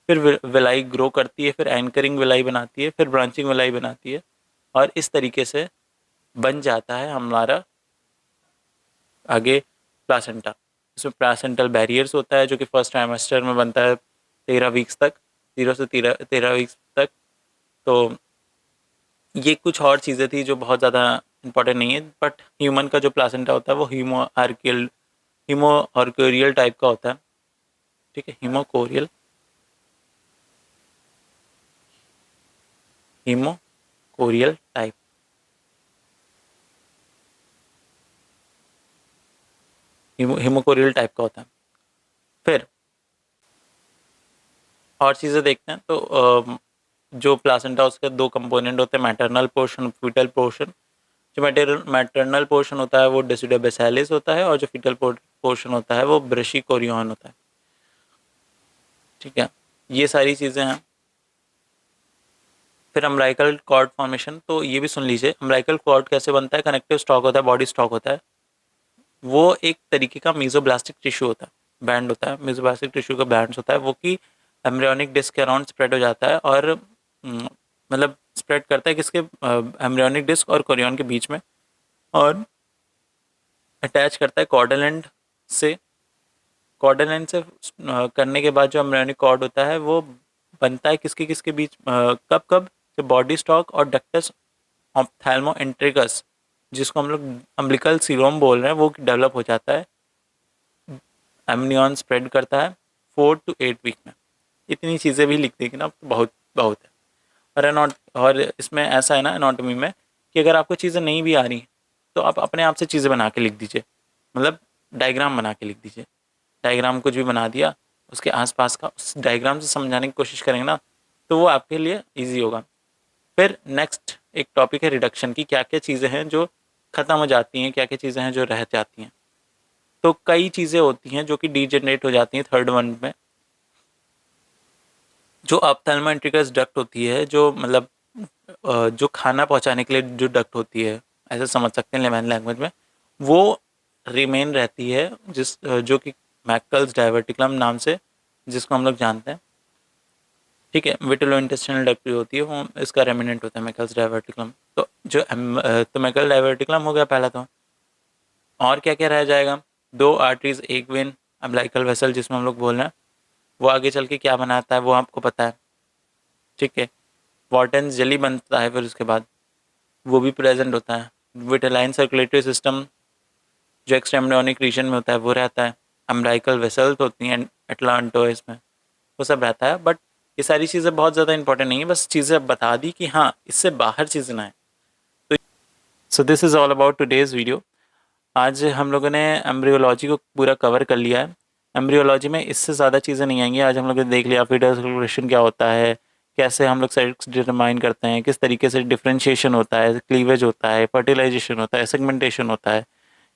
फिर विलाई ग्रो करती है, फिर एंकरिंग विलाई बनाती है, फिर ब्रांचिंग विलाई बनाती है। और इस तरीके से बन जाता है हमारा आगे प्लासेंटा। इसमें प्लासेंटल बैरियर्स होता है जो कि फर्स्ट ट्राइमेस्टर में बनता है 13 वीक्स तक, 0 से 13 वीक्स तक। तो ये कुछ और चीज़ें थी जो बहुत ज़्यादा इंपॉर्टेंट नहीं है, बट ह्यूमन का जो प्लासेंटा होता है वो हीमोआर्कोरियल टाइप का होता है। ठीक है, haemochorial, haemochorial type, haemochorial type का होता है। फिर और चीज़ें देखते हैं तो जो प्लासेंटा उसके 2 कंपोनेंट होते हैं, मैटरनल पोर्शन, फीटल पोर्शन। जो मैटरनल पोर्शन होता है वो डेसिडुआ बेसिलिस होता है और जो फीटल पोर्शन होता है वो ब्रैचिकोरियन होता है। ठीक है, ये सारी चीज़ें हैं। फिर अम्ब्लाइकल कॉर्ड फॉर्मेशन, तो ये भी सुन लीजिए, अम्ब्लाइकल कॉर्ड कैसे बनता है, कनेक्टिव स्टॉक होता है, बॉडी स्टॉक होता है। वो एक तरीके का मीजोब्लास्टिक टिश्यू होता है, बैंड होता है, मीजोब्लास्टिक टिश्यू का बैंड होता है, वो कि एम्ब्रियोनिक डिस्क के अराउंड स्प्रेड हो जाता है और मतलब स्प्रेड करता है किसके, एम्ब्रियोनिक डिस्क और कोरियन के बीच में, और अटैच करता है कॉर्डल एंड से। कॉर्डल एंड से करने के बाद जो एम्ब्रियोनिक कॉर्ड होता है वो बनता है किसके किसके बीच, कब कब, जब बॉडी स्टॉक और डक्टस ऑप्थैल्मोइंट्रिकस, जिसको हम लोग अम्बिलिकल सीलोम बोल रहे हैं, वो डेवलप हो जाता है, एमनियन स्प्रेड करता है 4 to 8 वीक में। इतनी चीज़ें भी लिख देंगे ना तो बहुत बहुत है। और इसमें ऐसा है ना एनाटॉमी में कि अगर आपको चीज़ें नहीं भी आ रही तो आप अपने आप से चीज़ें बना के लिख दीजिए, मतलब डायग्राम बना के लिख दीजिए। डायग्राम कुछ भी बना दिया, उसके आसपास का उस डायग्राम से समझाने की कोशिश करेंगे ना तो वो आपके लिए ईजी होगा। फिर नेक्स्ट एक टॉपिक है रिडक्शन की, क्या क्या चीज़ें हैं जो ख़त्म हो जाती हैं, क्या क्या चीज़ें हैं जो रह जाती हैं। तो कई चीज़ें होती हैं जो कि डीजेनरेट हो जाती हैं थर्ड वन में। जो ऑप्थेल्मोइंट्रिकस डक्ट होती है, जो मतलब जो खाना पहुंचाने के लिए जो डक्ट होती है, ऐसे समझ सकते हैं लेमैन लैंग्वेज में, वो रिमेन रहती है, जो कि मैकल्स डाइवर्टिकुलम नाम से जिसको हम लोग जानते हैं। ठीक है, विटेलो इंटेस्टिनल डक्ट होती है वो इसका रेमिनेंट होता है मैकल्स डाइवर्टिकुलम। तो जो तो मैकल डाइवर्टिकुलम हो गया पहला। तो और क्या क्या रह जाएगा, 2 आर्टरीज, 1 वेन, अम्बिलिकल वेसल जिसमें हम लोग बोल रहे हैं, वो आगे चल के क्या बनाता है वो आपको पता है। ठीक है, वॉर्टन्स जेली बनता है, फिर उसके बाद वो भी प्रेजेंट होता है। विटेलाइन सर्कुलेटरी सिस्टम जो एक्सट्रेमोनिक रीजन में होता है वो रहता है। अम्बिलिकल वेसल्स होती हैं एटलांटोइस में, वो सब रहता है। बट ये सारी चीज़ें बहुत ज़्यादा इंपॉर्टेंट नहीं है, बस चीज़ें बता दी कि हाँ इससे बाहर चीज़ें ना है। तो so this is all about today's video. आज हम लोगों ने एम्ब्रियोलॉजी को पूरा कवर कर लिया है। एम्ब्रियोलॉजी में इससे ज़्यादा चीज़ें नहीं आएंगी। आज हम लोगों ने देख लिया फीटस सर्कुलेशन क्या होता है, कैसे हम लोग सेक्स डिटरमाइन करते हैं, किस तरीके से डिफरेंशिएशन होता है, क्लीवेज होता है, फर्टिलाइजेशन होता है, सेगमेंटेशन होता है,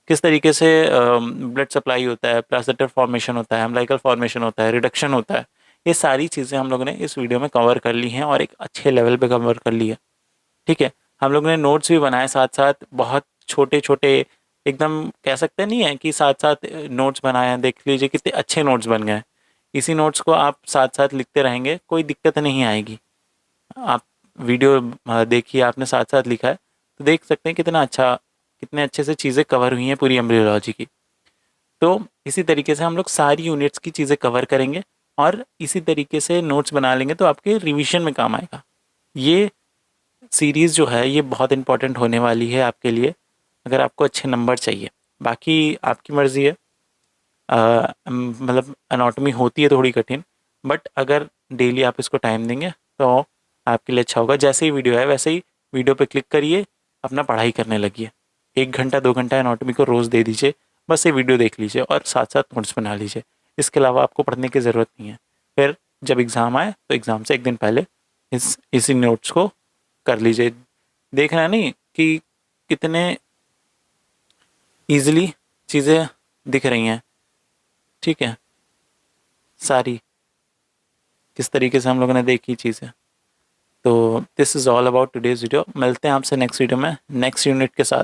किस तरीके से ब्लड सप्लाई होता है, प्लासेंटा फॉर्मेशन होता है, अम्बिलिकल फॉर्मेशन होता है, रिडक्शन होता है। ये सारी चीज़ें हम लोगों ने इस वीडियो में कवर कर ली हैं और एक अच्छे लेवल पे कवर कर ली है। ठीक है, हम लोगों ने नोट्स भी बनाए साथ साथ, बहुत छोटे छोटे, एकदम कह सकते नहीं है कि साथ साथ नोट्स बनाए हैं। देख लीजिए कितने अच्छे नोट्स बन गए हैं। इसी नोट्स को आप साथ साथ लिखते रहेंगे, कोई दिक्कत नहीं आएगी। आप वीडियो देखिए, आपने साथ साथ लिखा है तो देख सकते हैं कितना अच्छा, कितने अच्छे से चीज़ें कवर हुई हैं पूरी एम्ब्रियोलॉजी की। तो इसी तरीके से हम लोग सारी यूनिट्स की चीज़ें कवर करेंगे और इसी तरीके से नोट्स बना लेंगे तो आपके रिवीजन में काम आएगा। ये सीरीज़ जो है ये बहुत इंपॉर्टेंट होने वाली है आपके लिए, अगर आपको अच्छे नंबर चाहिए। बाकी आपकी मर्ज़ी है। मतलब एनाटॉमी होती है थोड़ी कठिन, बट अगर डेली आप इसको टाइम देंगे तो आपके लिए अच्छा होगा। जैसे ही वीडियो है वैसे ही वीडियो पे क्लिक करिए, अपना पढ़ाई करने लगिए। 1 घंटा 2 घंटा एनाटॉमी को रोज़ दे दीजिए, बस ये वीडियो देख लीजिए और साथ साथ नोट्स बना लीजिए। इसके अलावा आपको पढ़ने की ज़रूरत नहीं है। फिर जब एग्ज़ाम आए तो एग्ज़ाम से 1 दिन पहले इसी नोट्स को कर लीजिए। देखना नहीं कि कितने ईज़िली चीज़ें दिख रही हैं। ठीक है, सारी किस तरीके से हम लोगों ने देखी चीज़ें। तो this is all about today's video. मिलते हैं आपसे नेक्स्ट वीडियो में नेक्स्ट यूनिट के साथ,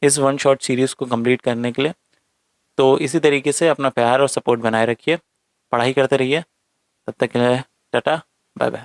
इस वन शॉट सीरीज़ को कंप्लीट करने के लिए। तो इसी तरीके से अपना प्यार और सपोर्ट बनाए रखिए, पढ़ाई करते रहिए। तब तक के लिए टाटा, बाय बाय।